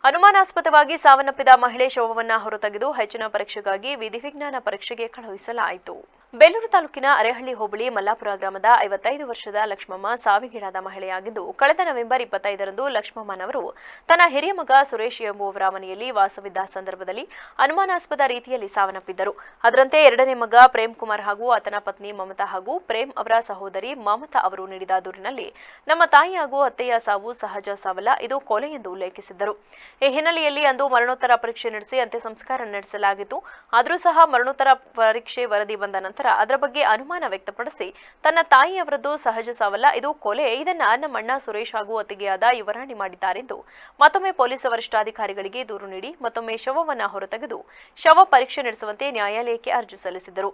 ಅನುಮಾನಾಸ್ಪದವಾಗಿ ಸಾವನ್ನಪ್ಪಿದ ಮಹಿಳೆ ಶವವನ್ನು ಹೊರತೆಗೆದು ಹೆಚ್ಚಿನ ಪರೀಕ್ಷೆಗಾಗಿ ವಿಧಿವಿಜ್ಞಾನ ಪರೀಕ್ಷೆಗೆ ಕಳುಹಿಸಲಾಯಿತು. ಬೇಲೂರು ತಾಲೂಕಿನ ಅರೇಹಳ್ಳಿ ಹೋಬಳಿ ಮಲ್ಲಾಪುರ ಗ್ರಾಮದ 55 ವರ್ಷದ ಲಕ್ಷ್ಮಮ್ಮ ಸಾವಿಗೀಡಾದ ಮಹಿಳೆಯಾಗಿದ್ದು, ಕಳೆದ ನವೆಂಬರ್ 25ರಂದು ಲಕ್ಷ್ಮಮ್ಮನವರು ತನ್ನ ಹಿರಿಯ ಮಗ ಸುರೇಶ್ ಎಂಬುವವರ ಮನೆಯಲ್ಲಿ ವಾಸವಿದ್ದ ಸಂದರ್ಭದಲ್ಲಿ ಅನುಮಾನಾಸ್ಪದ ರೀತಿಯಲ್ಲಿ ಸಾವನ್ನಪ್ಪಿದ್ದರು. ಅದರಂತೆ ಎರಡನೇ ಮಗ ಪ್ರೇಮ್ ಕುಮಾರ್ ಹಾಗೂ ಆತನ ಪತ್ನಿ ಮಮತಾ ಹಾಗೂ ಪ್ರೇಮ್ ಅವರ ಸಹೋದರಿ ಮಮತಾ ಅವರು ನೀಡಿದ ದೂರಿನಲ್ಲಿ ನಮ್ಮ ತಾಯಿ ಹಾಗೂ ಅತ್ತೆಯ ಸಾವು ಸಹಜ ಸಾವಲ್ಲ, ಇದು ಕೊಲೆ ಎಂದು ಉಲ್ಲೇಖಿಸಿದ್ದರು. ಈ ಹಿನ್ನೆಲೆಯಲ್ಲಿ ಅಂದು ಮರಣೋತ್ತರ ಪರೀಕ್ಷೆ ನಡೆಸಿ ಅಂತ್ಯ ಸಂಸ್ಕಾರ ನಡೆಸಲಾಗಿತ್ತು. ಆದರೂ ಸಹ ಮರಣೋತ್ತರ ಪರೀಕ್ಷೆ ವರದಿ ಬಂದ ನಂತರ ಅದರ ಬಗ್ಗೆ ಅನುಮಾನ ವ್ಯಕ್ತಪಡಿಸಿ ತನ್ನ ತಾಯಿಯವರದ್ದು ಸಹಜ ಸಾವಲ್ಲ, ಇದು ಕೊಲೆ, ಇದನ್ನ ನಮ್ಮಣ್ಣ ಸುರೇಶ್ ಹಾಗೂ ಅತ್ತಿಗೆಯಾದ ಯುವರಾಣಿ ಮಾಡಿದ್ದಾರೆಂದು ಮತ್ತೊಮ್ಮೆ ಪೊಲೀಸ್ ವರಿಷ್ಠಾಧಿಕಾರಿಗಳಿಗೆ ದೂರು ನೀಡಿ ಮತ್ತೊಮ್ಮೆ ಶವವನ್ನ ಹೊರತೆಗೆದು ಶವ ಪರೀಕ್ಷೆ ನಡೆಸುವಂತೆ ನ್ಯಾಯಾಲಯಕ್ಕೆ ಅರ್ಜಿ ಸಲ್ಲಿಸಿದರು.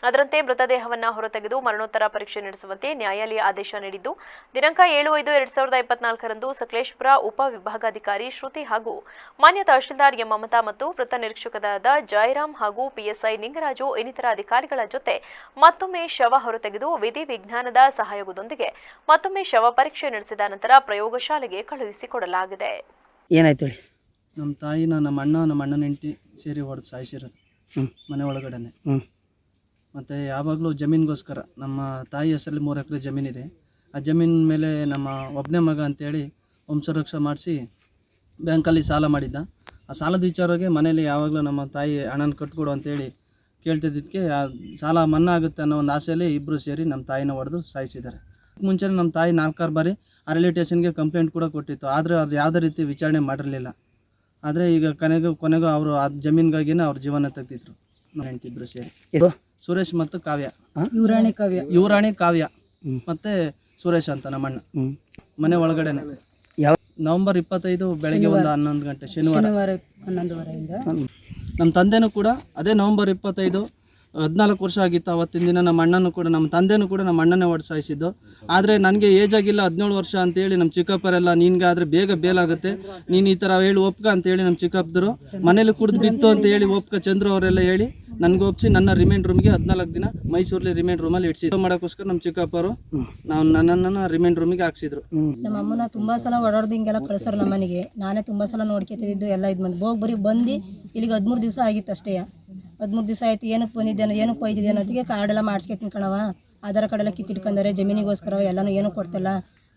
ಅದರಂತೆ ಮೃತದೇಹವನ್ನ ಹೊರತೆಗೆದು ಮರಣೋತ್ತರ ಪರೀಕ್ಷೆ ನಡೆಸುವಂತೆ ನ್ಯಾಯಾಲಯ ಆದೇಶ ನೀಡಿದ್ದು, ದಿನಾಂಕ 7/5/2024ರಂದು ಸಕಲೇಶಪುರ ಉಪ ವಿಭಾಗಾಧಿಕಾರಿ ಶ್ರುತಿ ಹಾಗೂ ಮಾನ್ಯ ತಹಶೀಲ್ದಾರ್ ಎಂ ಮಮತಾ ಮತ್ತು ವೃತ್ತ ನಿರೀಕ್ಷಕರಾದ ಜಯರಾಮ್ ಹಾಗೂ ಪಿಎಸ್ಐ ನಿಂಗರಾಜು ಇನ್ನಿತರ ಅಧಿಕಾರಿಗಳ ಜೊತೆ ಮತ್ತೊಮ್ಮೆ ಶವ ಹೊರತೆಗೆದು ವಿಧಿ ವಿಜ್ಞಾನದ ಸಹಯೋಗದೊಂದಿಗೆ ಮತ್ತೊಮ್ಮೆ ಶವ ಪರೀಕ್ಷೆ ನಡೆಸಿದ ನಂತರ ಪ್ರಯೋಗಶಾಲೆಗೆ ಕಳುಹಿಸಿಕೊಡಲಾಗಿದೆ. ಏನಾಯ್ತು ಹೇಳಿ? ನಮ್ಮ ತಾಯಿನ ನಮ್ಮ ಅಣ್ಣನ ಹೆಂಡತಿ ಸೇರಿ ಹೊಡೆದು ಸಾಯಿಸಿರೋದು ಮನೆ ಒಳಗಡೆನೆ. ಮತ್ತು ಯಾವಾಗಲೂ ಜಮೀನಿಗೋಸ್ಕರ ನಮ್ಮ ತಾಯಿ ಹೆಸರಲ್ಲಿ 3 ಎಕರೆ ಜಮೀನಿದೆ. ಆ ಜಮೀನ್ ಮೇಲೆ ನಮ್ಮ ಒಬ್ಬನೇ ಮಗ ಅಂತೇಳಿ ವಂಶರಕ್ಷೆ ಮಾಡಿಸಿ ಬ್ಯಾಂಕಲ್ಲಿ ಸಾಲ ಮಾಡಿದ್ದ. ಆ ಸಾಲದ ವಿಚಾರವಾಗಿ ಮನೇಲಿ ಯಾವಾಗಲೂ ನಮ್ಮ ತಾಯಿ ಹಣನ ಕಟ್ಕೊಡು ಅಂತೇಳಿ ಕೇಳ್ತಿದ್ದಕ್ಕೆ ಆ ಸಾಲ ಮನ್ನಾ ಆಗುತ್ತೆ ಅನ್ನೋ ಒಂದು ಆಸೆಯಲ್ಲಿ ಇಬ್ಬರು ಸೇರಿ ನಮ್ಮ ತಾಯಿನ ಹೊಡೆದು ಸಾಯಿಸಿದ್ದಾರೆ. ಮುಂಚೆ ನಮ್ಮ ತಾಯಿ 4 ಬಾರಿ ಅರಳಿ ಸ್ಟೇಷನ್ಗೆ ಕಂಪ್ಲೇಂಟ್ ಕೂಡ ಕೊಟ್ಟಿತ್ತು. ಆದರೆ ಅದು ಯಾವುದೇ ರೀತಿ ವಿಚಾರಣೆ ಮಾಡಿರಲಿಲ್ಲ. ಆದರೆ ಈಗ ಕೊನೆಗೂ ಅವರು ಆ ಜಮೀನಿಗಾಗಿನೇ ಅವ್ರ ಜೀವನ ತೆಗೆದಿದ್ರು. ನಮ್ಮ ಹೆಂಡ್ತಿಬ್ರು ಸೇರಿ ಸುರೇಶ್ ಮತ್ತು ಕಾವ್ಯ, ಯುವರಾಣಿ ಕಾವ್ಯ ಮತ್ತು ಸುರೇಶ್ ಅಂತ ನಮ್ಮಣ್ಣ ಮನೆ ಒಳಗಡೆನೆ. ನವೆಂಬರ್ 25 ಬೆಳಗ್ಗೆ ಒಂದು 11 ಗಂಟೆ ಶನಿವಾರ 11:30 ನಮ್ಮ ತಂದೆನೂ ಕೂಡ ಅದೇ ನವೆಂಬರ್ 25 14 ವರ್ಷ ಆಗಿತ್ತು. ಅವತ್ತಿನ ದಿನ ನಮ್ಮ ಅಣ್ಣನೂ ಕೂಡ ನಮ್ಮ ತಂದೆನೂ ಕೂಡ ನಮ್ಮ ಅಣ್ಣನೇ ಹೊಡೆದು ಸಾಯಿಸಿದ್ದು. ಆದರೆ ನನಗೆ ಏಜ್ ಆಗಿಲ್ಲ 17 ವರ್ಷ ಅಂತೇಳಿ ನಮ್ಮ ಚಿಕ್ಕಪ್ಪರೆಲ್ಲ ನಿನ್ಗೆ ಆದರೆ ಬೇಗ ಬೇಲಾಗುತ್ತೆ, ನೀನು ಈ ಥರ ಹೇಳಿ ಒಪ್ಕ ಅಂತೇಳಿ ನಮ್ಮ ಚಿಕ್ಕಪ್ಪದರು ಮನೇಲಿ ಕುಡಿದು ಬಿತ್ತು ಅಂತ ಹೇಳಿ ಒಪ್ಕ ಚಂದ್ರು ಅವರೆಲ್ಲ ಹೇಳಿ ನನಗೆ ಒಪ್ಪಿಸಿ ನನ್ನ ರಿಮೈಂಡ್ ರೂಮ್ಗೆ 14 ದಿನ ಮೈಸೂರಲ್ಲಿ ರಿಮೈಂಡ್ ರೂಮಲ್ಲಿ ಇಡ್ಸಿದ್ದು. ಮಾಡೋಕ್ಕೋಸ್ಕರ ನಮ್ಮ ಚಿಕ್ಕಪ್ಪರು ನನ್ನನ್ನು ರಿಮೈಂಡ್ ರೂಮಿಗೆ ಹಾಕ್ಸಿದ್ರು. ನಮ್ಮ ಅಮ್ಮನ ತುಂಬ ಸಲ ಓಡಾಡ್ದು ಹಿಂಗೆಲ್ಲ ಕಳ್ಸೋರು ನಮ್ಮನೆಗೆ. ನಾನೇ ತುಂಬ ಸಲ ನೋಡ್ಕೊತಿದ್ದು ಎಲ್ಲ ಇದು ಮಾಡಿ ಬರೀ ಬಂದು ಇಲ್ಲಿಗೆ 13 ದಿವಸ ಆಗಿತ್ತು ಅಷ್ಟೇ. 13 ದಿವಸ ಆಯ್ತು. ಏನಕ್ಕೆ ಬಂದಿದ್ದೇನೋ ಏನಕ್ಕೆ ಹೋಯ್ತಿದ್ದೆ ಅನ್ನೋದಕ್ಕೆ ಕಾರ್ಡೆಲ್ಲ ಮಾಡಿಸ್ಕೊತೀನಿ ಕಣವ, ಆಧಾರ್ ಕಾರ್ಡ್ ಎಲ್ಲ ಕಿತ್ತಿಟ್ಕೊಂಡಾರೆ, ಜಮೀನಿಗೋಸ್ಕರ ಎಲ್ಲನೂ ಏನೂ ಕೊಡ್ತಿಲ್ಲ,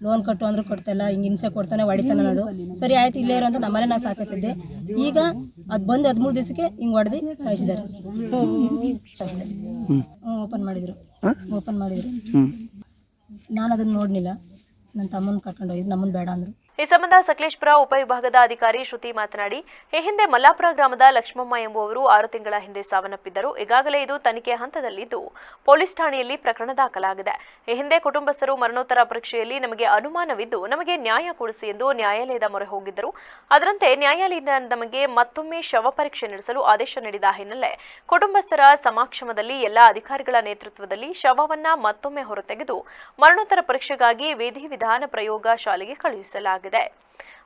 ಲೋನ್ ಕಟ್ಟು ಅಂದ್ರೂ ಕೊಡ್ತಿಲ್ಲ, ಹಿಂಗೆ ಹಿಂಸೆ ಕೊಡ್ತಾನೆ ಹೊಡಿತಾನೆ ಅನ್ನೋದು. ಸರಿ ಆಯ್ತು ಇಲ್ಲೇ ಇರೋ ಅಂತ ನಮ್ಮನೆ ನಾ ಸಾಕತ್ತಿದ್ದೆ. ಈಗ ಅದು ಬಂದು 13 ದಿವಸಕ್ಕೆ ಹಿಂಗೆ ಹೊಡೆದು ಸಾಯಿಸಿದ್ದಾರೆ. ಓಪನ್ ಮಾಡಿದರು. ನಾನು ಅದನ್ನು ನೋಡಲಿಲ್ಲ. ನನ್ನ ತಮ್ಮನ ಕರ್ಕೊಂಡು ಹೋಗಿದ್ದು, ನಮ್ಮನ್ನು ಬೇಡ ಅಂದರು. ಈ ಸಂಬಂಧ ಸಕಲೇಶಪುರ ಉಪವಿಭಾಗದ ಅಧಿಕಾರಿ ಶ್ರುತಿ ಮಾತನಾಡಿ, ಈ ಹಿಂದೆ ಮಲ್ಲಾಪುರ ಗ್ರಾಮದ ಲಕ್ಷ್ಮಮ್ಮ ಎಂಬುವವರು 6 ತಿಂಗಳ ಹಿಂದೆ ಸಾವನ್ನಪ್ಪಿದ್ದರು. ಈಗಾಗಲೇ ಇದು ತನಿಖೆ ಹಂತದಲ್ಲಿದ್ದು ಪೊಲೀಸ್ ಠಾಣೆಯಲ್ಲಿ ಪ್ರಕರಣ ದಾಖಲಾಗಿದೆ. ಈ ಹಿಂದೆ ಕುಟುಂಬಸ್ಥರು ಮರಣೋತ್ತರ ಪರೀಕ್ಷೆಯಲ್ಲಿ ನಮಗೆ ಅನುಮಾನವಿದ್ದು ನಮಗೆ ನ್ಯಾಯ ಕೊಡಿಸಿ ಎಂದು ನ್ಯಾಯಾಲಯದ ಮೊರೆ ಹೋಗಿದ್ದರು. ಅದರಂತೆ ನ್ಯಾಯಾಲಯದಿಂದ ನಮಗೆ ಮತ್ತೊಮ್ಮೆ ಶವ ಪರೀಕ್ಷೆ ನಡೆಸಲು ಆದೇಶ ನೀಡಿದ ಹಿನ್ನೆಲೆ ಕುಟುಂಬಸ್ಥರ ಸಮಕ್ಷಮದಲ್ಲಿ ಎಲ್ಲಾ ಅಧಿಕಾರಿಗಳ ನೇತೃತ್ವದಲ್ಲಿ ಶವವನ್ನ ಮತ್ತೊಮ್ಮೆ ಹೊರತೆಗೆದು ಮರಣೋತ್ತರ ಪರೀಕ್ಷೆಗಾಗಿ ವಿಧಿ ವಿಧಾನ ಪ್ರಯೋಗ ಶಾಲೆಗೆ ಕಳುಹಿಸಲಾಗಿದೆ.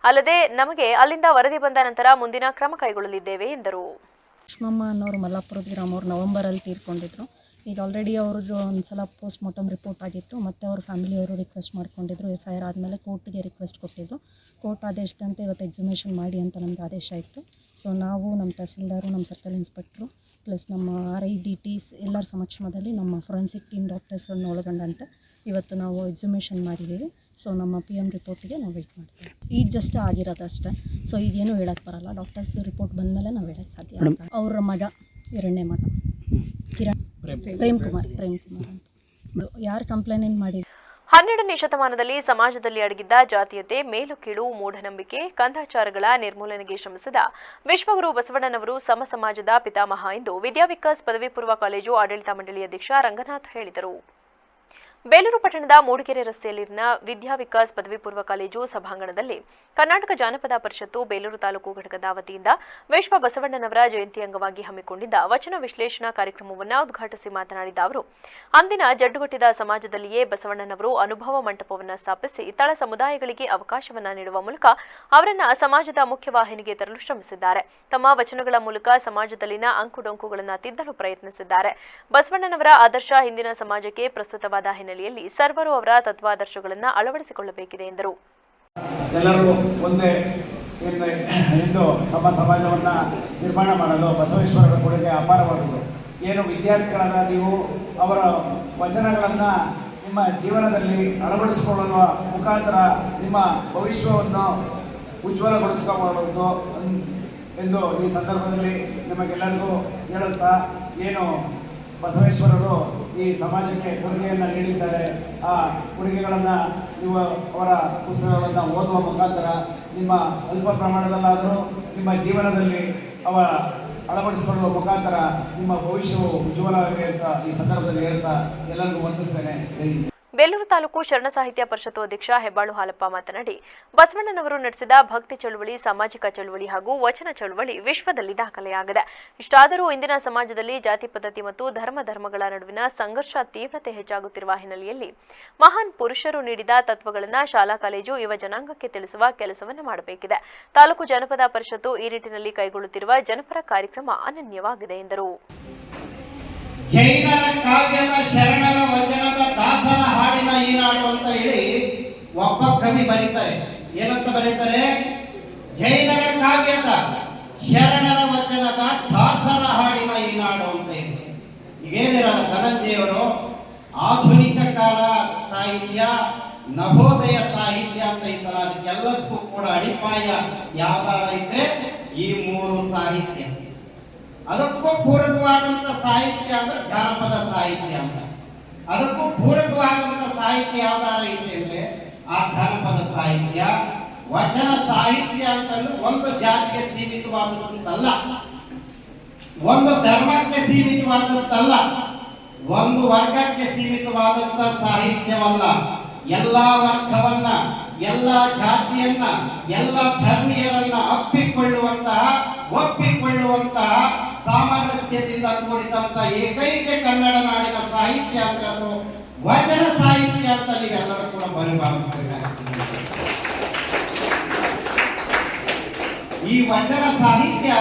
ಅಲ್ಲದೆ ನಮಗೆ ಅಲ್ಲಿಂದ ವರದಿ ಬಂದ ನಂತರ ಮುಂದಿನ ಕ್ರಮ ಕೈಗೊಳ್ಳಲಿದ್ದೇವೆ ಎಂದರು. ಲಕ್ಷ್ಮಮ್ಮ ಅನ್ನೋರು ಮಲ್ಲಾಪುರದ ಗ್ರಾಮವ್ರು ನವೆಂಬರಲ್ಲಿ ತೀರ್ಕೊಂಡಿದ್ರು. ಈಗ ಆಲ್ರೆಡಿ ಅವ್ರದ್ದು ಒಂದ್ಸಲ ಪೋಸ್ಟ್ ಮಾರ್ಟಮ್ ರಿಪೋರ್ಟ್ ಆಗಿತ್ತು. ಮತ್ತು ಅವ್ರ ಫ್ಯಾಮಿಲಿಯವರು ರಿಕ್ವೆಸ್ಟ್ ಮಾಡ್ಕೊಂಡಿದ್ರು. FIR ಆದಮೇಲೆ ಕೋರ್ಟ್ಗೆ ರಿಕ್ವೆಸ್ಟ್ ಕೊಟ್ಟಿದ್ರು. ಕೋರ್ಟ್ ಆದೇಶದಂತೆ ಇವತ್ತು ಎಕ್ಸಿಮೇಷನ್ ಮಾಡಿ ಅಂತ ನಮ್ದು ಆದೇಶ ಇತ್ತು. ಸೊ ನಾವು ನಮ್ಮ ತಹಸೀಲ್ದಾರು, ನಮ್ಮ ಸರ್ಕಲ್ ಇನ್ಸ್ಪೆಕ್ಟ್ರು ಪ್ಲಸ್ ನಮ್ಮ RIDTs ಎಲ್ಲರ ಸಮಕ್ಷಮದಲ್ಲಿ ನಮ್ಮ ಫೊರೆನ್ಸಿಕ್ ಟೀಮ್ ಡಾಕ್ಟರ್ಸನ್ನು ಒಳಗೊಂಡಂತೆ ಇವತ್ತು ನಾವು ಎಕ್ಸಿಮೇಷನ್ ಮಾಡಿದ್ದೀವಿ. ಸೊ ನಮ್ಮ PM ರಿಪೋರ್ಟಿಗೆ ನಾವು ವೆಯ್ಟ್ ಮಾಡ್ತೀವಿ. ಈಗ ಜಸ್ಟ್ ಆಗಿರೋದಷ್ಟೇ. ಸೊ ಈಗೇನು ಹೇಳೋಕ್ಕೆ ಬರಲ್ಲ. ಡಾಕ್ಟರ್ಸ್ದು ರಿಪೋರ್ಟ್ ಬಂದಮೇಲೆ ನಾವು ಹೇಳೋಕ್ಕೆ ಸಾಧ್ಯ. ಅವ್ರ ಮಗ, 2ನೇ ಮಗ ಕಿರಣ್, ಪ್ರೇಮ್ ಕುಮಾರ್ ಅಂತ ಯಾರು ಕಂಪ್ಲೇಂಟ್ ಮಾಡಿ 12ನೇ ಶತಮಾನದಲ್ಲಿ ಸಮಾಜದಲ್ಲಿ ಅಡಗಿದ್ದ ಜಾತೀಯತೆ, ಮೇಲು ಕೀಳು, ಮೂಢನಂಬಿಕೆ, ಕಂದಾಚಾರಗಳ ನಿರ್ಮೂಲನೆಗೆ ಶ್ರಮಿಸಿದ ವಿಶ್ವಗುರು ಬಸವಣ್ಣನವರು ಸಮ ಸಮಾಜದ ಪಿತಾಮಹ ಎಂದು ವಿದ್ಯಾವಿಕಾಸ್ ಪದವಿ ಪೂರ್ವ ಕಾಲೇಜು ಆಡಳಿತ ಮಂಡಳಿ ಅಧ್ಯಕ್ಷ ರಂಗನಾಥ್ ಹೇಳಿದರು. ಬೇಲೂರು ಪಟ್ಟಣದ ಮೂಡಿಗೆರೆ ರಸ್ತೆಯಲ್ಲಿನ ವಿದ್ಯಾವಿಕಾಸ್ ಪದವಿ ಪೂರ್ವ ಕಾಲೇಜು ಸಭಾಂಗಣದಲ್ಲಿ ಕರ್ನಾಟಕ ಜಾನಪದ ಪರಿಷತ್ತು ಬೇಲೂರು ತಾಲೂಕು ಘಟಕದ ವತಿಯಿಂದ ವಿಶ್ವ ಬಸವಣ್ಣನವರ ಜಯಂತಿ ಅಂಗವಾಗಿ ಹಮ್ಮಿಕೊಂಡಿದ್ದ ವಚನ ವಿಶ್ಲೇಷಣಾ ಕಾರ್ಯಕ್ರಮವನ್ನು ಉದ್ಘಾಟಿಸಿ ಮಾತನಾಡಿದ ಅವರು, ಅಂದಿನ ಜಡ್ಡುಗಟ್ಟಿದ ಸಮಾಜದಲ್ಲಿಯೇ ಬಸವಣ್ಣನವರು ಅನುಭವ ಮಂಟಪವನ್ನು ಸ್ಥಾಪಿಸಿ ತಳ ಸಮುದಾಯಗಳಿಗೆ ಅವಕಾಶವನ್ನು ನೀಡುವ ಮೂಲಕ ಅವರನ್ನ ಸಮಾಜದ ಮುಖ್ಯವಾಹಿನಿಗೆ ತರಲು ಶ್ರಮಿಸಿದ್ದಾರೆ. ತಮ್ಮ ವಚನಗಳ ಮೂಲಕ ಸಮಾಜದಲ್ಲಿನ ಅಂಕುಡೊಂಕುಗಳನ್ನು ತಿದ್ದಲು ಪ್ರಯತ್ನಿಸಿದ್ದಾರೆ. ಬಸವಣ್ಣನವರ ಆದರ್ಶ ಹಿಂದಿನ ಸಮಾಜಕ್ಕೆ ಪ್ರಸ್ತುತವಾದ ಹಿನ್ನೆಲೆಯಲ್ಲಿ ಸರ್ವರು ಅವರ ತತ್ವಾದರ್ಶಗಳನ್ನು ಅಳವಡಿಸಿಕೊಳ್ಳಬೇಕಿದೆ ಎಂದರು. ಎಲ್ಲರೂ ಒಂದೇ ಎಂದು ಸಮಾಜವನ್ನು ನಿರ್ಮಾಣ ಮಾಡಲು ಬಸವೇಶ್ವರರ ಕೊಡುಗೆ ಅಪಾರವಾದುದು. ಏನು ವಿದ್ಯಾರ್ಥಿಗಳಾದ ನೀವು ಅವರ ವಚನಗಳನ್ನು ನಿಮ್ಮ ಜೀವನದಲ್ಲಿ ಅಳವಡಿಸಿಕೊಳ್ಳುವ ಮುಖಾಂತರ ನಿಮ್ಮ ಭವಿಷ್ಯವನ್ನು ಉಜ್ವಲಗೊಳಿಸಿಕೊಳ್ಳಬಹುದು ಎಂದು ಈ ಸಂದರ್ಭದಲ್ಲಿ ನಿಮಗೆಲ್ಲರಿಗೂ ಹೇಳುತ್ತಾ, ಏನು ಬಸವೇಶ್ವರರು ಈ ಸಮಾಜಕ್ಕೆ ಕೊಡುಗೆಯನ್ನು ನೀಡಿದ್ದಾರೆ, ಆ ಕೊಡುಗೆಗಳನ್ನು ನೀವು ಅವರ ಪುಸ್ತಕಗಳನ್ನು ಓದುವ ಮುಖಾಂತರ ನಿಮ್ಮ ಅಲ್ಪ ಪ್ರಮಾಣದಲ್ಲಾದರೂ ನಿಮ್ಮ ಜೀವನದಲ್ಲಿ ಅವರ ಅಳವಡಿಸಿಕೊಳ್ಳುವ ಮುಖಾಂತರ ನಿಮ್ಮ ಭವಿಷ್ಯವು ಉಜ್ವಲವಾಗಲಿ ಅಂತ ಈ ಸಂದರ್ಭದಲ್ಲಿ ಹೇಳ್ತಾ ಎಲ್ಲರಿಗೂ ವಂದಿಸ್ತೇನೆ. ಬೇಲೂರು ತಾಲೂಕು ಶರಣ ಸಾಹಿತ್ಯ ಪರಿಷತ್ತು ಅಧ್ಯಕ್ಷ ಹೆಬ್ಬಾಳು ಹಾಲಪ್ಪ ಮಾತನಾಡಿ, ಬಸವಣ್ಣನವರು ನಡೆಸಿದ ಭಕ್ತಿ ಚಳುವಳಿ, ಸಾಮಾಜಿಕ ಚಳುವಳಿ ಹಾಗೂ ವಚನ ಚಳುವಳಿ ವಿಶ್ವದಲ್ಲಿ ದಾಖಲೆಯಾಗಿದೆ. ಇಷ್ಟಾದರೂ ಇಂದಿನ ಸಮಾಜದಲ್ಲಿ ಜಾತಿ ಪದ್ಧತಿ ಮತ್ತು ಧರ್ಮಗಳ ನಡುವಿನ ಸಂಘರ್ಷ ತೀವ್ರತೆ ಹೆಚ್ಚಾಗುತ್ತಿರುವ ಹಿನ್ನೆಲೆಯಲ್ಲಿ ಮಹಾನ್ ಪುರುಷರು ನೀಡಿದ ತತ್ವಗಳನ್ನು ಶಾಲಾ ಕಾಲೇಜು ಯುವ ಜನಾಂಗಕ್ಕೆ ತಿಳಿಸುವ ಕೆಲಸವನ್ನು ಮಾಡಬೇಕಿದೆ. ತಾಲೂಕು ಜನಪದ ಪರಿಷತ್ತು ಈ ನಿಟ್ಟಿನಲ್ಲಿ ಕೈಗೊಳ್ಳುತ್ತಿರುವ ಜನಪರ ಕಾರ್ಯಕ್ರಮ ಅನನ್ಯವಾಗಿದೆ ಎಂದರು. ಜೈನರ ಕಾವ್ಯದ ಶರಣರ ವಚನದ ದಾಸರ ಹಾಡಿನ ಈನಾಡು ಅಂತ ಹೇಳಿ ಒಬ್ಬ ಕವಿ ಬರೀತಾರೆ. ಏನಂತ ಬರೀತಾರೆ? ಜೈನರ ಕಾವ್ಯದ ಶರಣರ ವಚನದ ದಾಸರ ಹಾಡಿನ ಈನಾಡು ಅಂತ ಹೇಳಿ. ಈಗ ಹೇಳಿರಲ್ಲ ಧನಂಜಯವರು, ಆಧುನಿಕ ಕಾಲ ಸಾಹಿತ್ಯ, ನವೋದಯ ಸಾಹಿತ್ಯ ಅಂತ ಇತ್ತಲ್ಲ, ಅದಕ್ಕೆಲ್ಲದಕ್ಕೂ ಕೂಡ ಅಡಿಪಾಯ ಯಾವ್ದಾರ ಇದ್ರೆ ಈ ಮೂರು ಸಾಹಿತ್ಯ. ಅದಕ್ಕೂ ಪೂರಕವಾದಂಥ ಸಾಹಿತ್ಯ ಅಂದ್ರೆ ಜಾನಪದ ಸಾಹಿತ್ಯ ಅಂತ. ಅದಕ್ಕೂ ಪೂರಕವಾದಂಥ ಸಾಹಿತ್ಯ ಯಾವ್ದಾರ ಇದೆ ಅಂದ್ರೆ ಆ ಜಾನಪದ ಸಾಹಿತ್ಯ. ವಚನ ಸಾಹಿತ್ಯ ಅಂತಂದ್ರೆ ಒಂದು ಜಾತಿಗೆ ಸೀಮಿತವಾದಂತಲ್ಲ, ಒಂದು ಧರ್ಮಕ್ಕೆ ಸೀಮಿತವಾದಂತಲ್ಲ, ಒಂದು ವರ್ಗಕ್ಕೆ ಸೀಮಿತವಾದಂತ ಸಾಹಿತ್ಯವಲ್ಲ. ಎಲ್ಲಾ ವರ್ಗವನ್ನ, ಎಲ್ಲಾ ಜಾತಿಯನ್ನ, ಎಲ್ಲ ಧರ್ಮೀಯರನ್ನ ಒಪ್ಪಿಕೊಳ್ಳುವಂತಹ ಸಾಮರಸ್ಯದಿಂದ ಕೂಡಿದಂತ ಏಕೈಕ ಕನ್ನಡ ನಾಡಿನ ಸಾಹಿತ್ಯ ಅಂದ್ರೆ ಅದು ವಚನ ಸಾಹಿತ್ಯ ಅಂತ ನೀವೆಲ್ಲರೂ ಕೂಡ ಪರಿಭಾವಿಸಬೇಕಾಗ್ತದೆ. ಈ ವಚನ ಸಾಹಿತ್ಯ.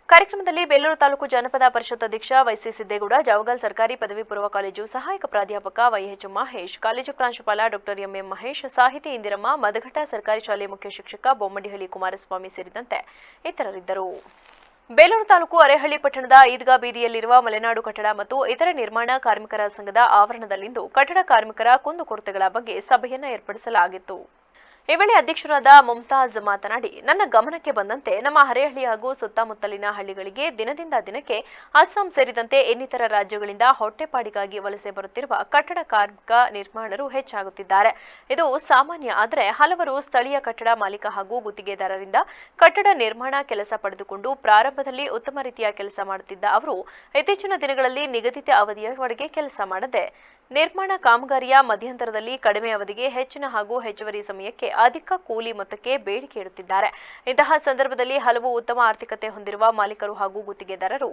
ಕಾರ್ಯಕ್ರಮದಲ್ಲಿ ಬೇಲೂರು ತಾಲೂಕು ಜನಪದ ಪರಿಷತ್ ಅಧ್ಯಕ್ಷ ವೈಸಿ ಸಿದ್ದೇಗೌಡ, ಜಾವಗಲ್ ಸರ್ಕಾರಿ ಪದವಿ ಪೂರ್ವ ಕಾಲೇಜು ಸಹಾಯಕ ಪ್ರಾಧ್ಯಾಪಕ ವೈಎಚ್ ಮಹೇಶ್, ಕಾಲೇಜು ಪ್ರಾಂಶುಪಾಲ ಡಾಕ್ಟರ್ ಎಂಎಂ ಮಹೇಶ್, ಸಾಹಿತಿ ಇಂದಿರಮ್ಮ, ಮದಘಟ್ಟ ಸರ್ಕಾರಿ ಶಾಲೆ ಮುಖ್ಯ ಶಿಕ್ಷಕ ಬೊಮ್ಮಡಿಹಳ್ಳಿ ಕುಮಾರಸ್ವಾಮಿ ಸೇರಿದಂತೆ ಇತರರಿದ್ದರು. ಬೇಲೂರು ತಾಲೂಕು ಅರೇಹಳ್ಳಿ ಪಟ್ಟಣದ ಈದ್ಗಾ ಬೀದಿಯಲ್ಲಿರುವ ಮಲೆನಾಡು ಕಟ್ಟಡ ಮತ್ತು ಇತರೆ ನಿರ್ಮಾಣ ಕಾರ್ಮಿಕರ ಸಂಘದ ಆವರಣದಲ್ಲಿಂದು ಕಟ್ಟಡ ಕಾರ್ಮಿಕರ ಕುಂದುಕೊರತೆಗಳ ಬಗ್ಗೆ ಸಭೆಯನ್ನು ಏರ್ಪಡಿಸಲಾಗಿತ್ತು. ಈ ವೇಳೆ ಅಧ್ಯಕ್ಷರಾದ ಮುಮ್ತಾಜ್ ಮಾತನಾಡಿ, ನನ್ನ ಗಮನಕ್ಕೆ ಬಂದಂತೆ ನಮ್ಮ ಹರೇಹಳ್ಳಿ ಹಾಗೂ ಸುತ್ತಮುತ್ತಲಿನ ಹಳ್ಳಿಗಳಿಗೆ ದಿನದಿಂದ ದಿನಕ್ಕೆ ಅಸ್ಸಾಂ ಸೇರಿದಂತೆ ಇನ್ನಿತರ ರಾಜ್ಯಗಳಿಂದ ಹೊಟ್ಟೆಪಾಡಿಗಾಗಿ ವಲಸೆ ಬರುತ್ತಿರುವ ಕಟ್ಟಡ ಕಾರ್ಮಿಕ ನಿರ್ಮಾಣರು ಹೆಚ್ಚಾಗುತ್ತಿದ್ದಾರೆ. ಇದು ಸಾಮಾನ್ಯ. ಆದರೆ ಹಲವರು ಸ್ಥಳೀಯ ಕಟ್ಟಡ ಮಾಲೀಕ ಹಾಗೂ ಗುತ್ತಿಗೆದಾರರಿಂದ ಕಟ್ಟಡ ನಿರ್ಮಾಣ ಕೆಲಸ ಪಡೆದುಕೊಂಡು ಪ್ರಾರಂಭದಲ್ಲಿ ಉತ್ತಮ ರೀತಿಯ ಕೆಲಸ ಮಾಡುತ್ತಿದ್ದ ಅವರು ಇತ್ತೀಚಿನ ದಿನಗಳಲ್ಲಿ ನಿಗದಿತ ಅವಧಿಯವರೆಗೆ ಕೆಲಸ ಮಾಡದೆ ನಿರ್ಮಾಣ ಕಾಮಗಾರಿಯ ಮಧ್ಯಂತರದಲ್ಲಿ ಕಡಿಮೆ ಅವಧಿಗೆ ಹೆಚ್ಚಿನ ಹಾಗೂ ಹೆಚ್ಚುವರಿ ಸಮಯಕ್ಕೆ ಅಧಿಕ ಕೂಲಿ ಮೊತ್ತಕ್ಕೆ ಬೇಡಿಕೆ ಇಡುತ್ತಿದ್ದಾರೆ. ಇಂತಹ ಸಂದರ್ಭದಲ್ಲಿ ಹಲವು ಉತ್ತಮ ಆರ್ಥಿಕತೆ ಹೊಂದಿರುವ ಮಾಲೀಕರು ಹಾಗೂ ಗುತ್ತಿಗೆದಾರರು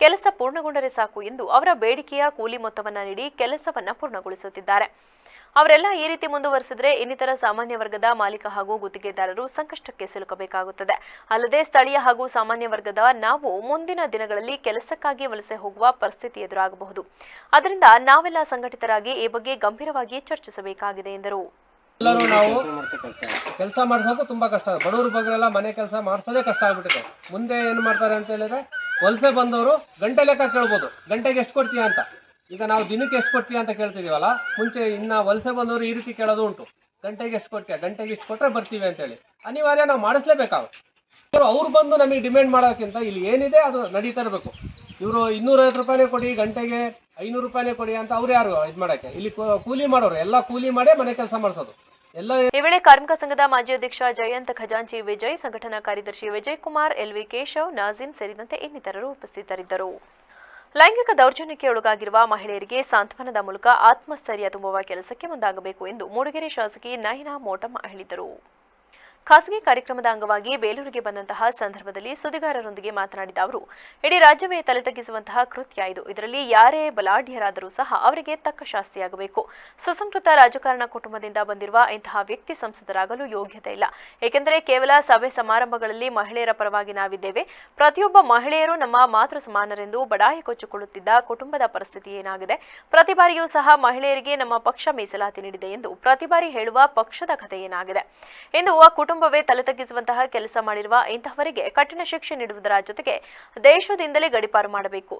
ಕೆಲಸ ಪೂರ್ಣಗೊಂಡರೆ ಸಾಕು ಎಂದು ಅವರ ಬೇಡಿಕೆಯ ಕೂಲಿ ಮೊತ್ತವನ್ನು ನೀಡಿ ಕೆಲಸವನ್ನು ಪೂರ್ಣಗೊಳಿಸುತ್ತಿದ್ದಾರೆ. ಅವರೆಲ್ಲ ಈ ರೀತಿ ಮುಂದುವರೆಸಿದರೆ ಇನ್ನಿತರ ಸಾಮಾನ್ಯ ವರ್ಗದ ಮಾಲೀಕ ಹಾಗೂ ಗುತ್ತಿಗೆದಾರರು ಸಂಕಷ್ಟಕ್ಕೆ ಸಿಲುಕಬೇಕಾಗುತ್ತದೆ. ಅಲ್ಲದೆ ಸ್ಥಳೀಯ ಹಾಗೂ ಸಾಮಾನ್ಯ ವರ್ಗದ ನಾವು ಮುಂದಿನ ದಿನಗಳಲ್ಲಿ ಕೆಲಸಕ್ಕಾಗಿ ವಲಸೆ ಹೋಗುವ ಪರಿಸ್ಥಿತಿ ಎದುರಾಗಬಹುದು. ಆದ್ದರಿಂದ ನಾವೆಲ್ಲ ಸಂಘಟಿತರಾಗಿ ಈ ಬಗ್ಗೆ ಗಂಭೀರವಾಗಿ ಚರ್ಚಿಸಬೇಕಾಗಿದೆ ಎಂದರು. ಎಲ್ಲರೂ ನಾವು ಕೆಲಸ ಮಾಡಿಸೋದು ತುಂಬಾ ಕಷ್ಟ. ಬಡವರು ಬಗ್ಗೆಲ್ಲ ಮನೆ ಕೆಲಸ ಮಾಡಿಸೋದೇ ಕಷ್ಟ ಆಗ್ಬಿಟ್ಟಿದೆ. ಮುಂದೆ ಏನು ಮಾಡ್ತಾರೆ ಅಂತ ಹೇಳಿದ್ರೆ, ವಲಸೆ ಬಂದವರು ಗಂಟೆ ಲೆಕ್ಕ ಕೇಳ್ಬೋದು, ಗಂಟೆಗೆ ಎಷ್ಟು ಕೊಡ್ತೀಯ ಅಂತ. ಈಗ ನಾವು ದಿನಕ್ಕೆ ಎಷ್ಟು ಕೊಡ್ತೀಯ ಅಂತ ಕೇಳ್ತಿದೀವಲ್ಲ, ಮುಂಚೆ ಇನ್ನ ವಲಸೆ ಬಂದವರು ಈ ರೀತಿ ಕೇಳೋದು ಉಂಟು. ಗಂಟೆಗೆ ಎಷ್ಟು ಕೊಡ್ತೀಯ, ಗಂಟೆಗೆ ಇಷ್ಟು ಕೊಟ್ಟರೆ ಬರ್ತೀವಿ ಅಂತೇಳಿ ಅನಿವಾರ್ಯ ನಾವು ಮಾಡಿಸ್ಲೇಬೇಕಾಗುತ್ತೆ. ಅವ್ರು ಬಂದು ನಮಗೆ ಡಿಮ್ಯಾಂಡ್ ಮಾಡೋಕ್ಕಿಂತ ಇಲ್ಲಿ ಏನಿದೆ ಅದು ನಡೀತಾ ಇರಬೇಕು. ಇವರು 250 ರೂಪಾಯಿನೇ ಕೊಡಿ, ಗಂಟೆಗೆ 500 ರೂಪಾಯಿನೇ ಕೊಡಿ ಅಂತ ಅವ್ರು ಯಾರು ಇದು ಮಾಡೋಕ್ಕೆ? ಇಲ್ಲಿ ಕೂಲಿ ಮಾಡೋರು ಎಲ್ಲ ಕೂಲಿ ಮಾಡೇ ಮನೆ ಕೆಲಸ ಮಾಡಿಸೋದು. ಈ ವೇಳೆ ಕಾರ್ಮಿಕ ಸಂಘದ ಮಾಜಿ ಅಧ್ಯಕ್ಷ ಜಯಂತ್ ಖಜಾಂಚಿ ವಿಜಯ್, ಸಂಘಟನಾ ಕಾರ್ಯದರ್ಶಿ ವಿಜಯ್ ಕುಮಾರ್, ಎಲ್ವಿ ಕೇಶವ್, ನಾಜಿನ್ ಸೇರಿದಂತೆ ಇನ್ನಿತರರು ಉಪಸ್ಥಿತರಿದ್ದರು. ಲೈಂಗಿಕ ದೌರ್ಜನ್ಯಕ್ಕೆ ಒಳಗಾಗಿರುವ ಮಹಿಳೆಯರಿಗೆ ಸಾಂತ್ವನದ ಮೂಲಕ ಆತ್ಮಸ್ಥೈರ್ಯ ತುಂಬುವ ಕೆಲಸಕ್ಕೆ ಮುಂದಾಗಬೇಕು ಎಂದು ಮೂಡಿಗೆರೆ ಶಾಸಕಿ ನಯನಾ ಮೋಟಮ್ಮ ಹೇಳಿದರು. ಖಾಸಗಿ ಕಾರ್ಯಕ್ರಮದ ಅಂಗವಾಗಿ ಬೇಲೂರಿಗೆ ಬಂದಂತಹ ಸಂದರ್ಭದಲ್ಲಿ ಸುದ್ದಿಗಾರರೊಂದಿಗೆ ಮಾತನಾಡಿದ ಅವರು, ಇಡೀ ರಾಜ್ಯವೇ ತಲೆತಗ್ಗಿಸುವಂತಹ ಕೃತ್ಯ ಇದು. ಇದರಲ್ಲಿ ಯಾರೇ ಬಲಾಢ್ಯರಾದರೂ ಸಹ ಅವರಿಗೆ ತಕ್ಕ ಶಾಸ್ತಿಯಾಗಬೇಕು. ಸುಸಂಸ್ಕೃತ ರಾಜಕಾರಣ ಕುಟುಂಬದಿಂದ ಬಂದಿರುವ ಇಂತಹ ವ್ಯಕ್ತಿ ಸಂಸದರಾಗಲು ಯೋಗ್ಯತೆ ಇಲ್ಲ. ಏಕೆಂದರೆ ಕೇವಲ ಸಭೆ ಸಮಾರಂಭಗಳಲ್ಲಿ ಮಹಿಳೆಯರ ಪರವಾಗಿ ನಾವಿದ್ದೇವೆ. ಪ್ರತಿಯೊಬ್ಬ ಮಹಿಳೆಯರು ನಮ್ಮ ಮಾತೃ ಸಮಾನರೆಂದು ಬಡಾಯಿ ಕೊಚ್ಚಿಕೊಳ್ಳುತ್ತಿದ್ದ ಕುಟುಂಬದ ಪರಿಸ್ಥಿತಿ ಏನಾಗಿದೆ? ಪ್ರತಿ ಬಾರಿಯೂ ಸಹ ಮಹಿಳೆಯರಿಗೆ ನಮ್ಮ ಪಕ್ಷ ಮೀಸಲಾತಿ ನೀಡಿದೆ ಎಂದು ಪ್ರತಿ ಬಾರಿ ಹೇಳುವ ಪಕ್ಷದ ಕಥೆ ಏನಾಗಿದೆ ಎಂದು ಆ ಕುಟುಂಬವೇ ತಲೆ ತಗ್ಗಿಸುವಂತಹ ಕೆಲಸ ಮಾಡಿರುವ ಇಂತಹವರಿಗೆ ಕಠಿಣ ಶಿಕ್ಷೆ ನೀಡುವುದರ ಜೊತೆಗೆ ದೇಶದಿಂದಲೇ ಗಡೀಪಾರು ಮಾಡಬೇಕು.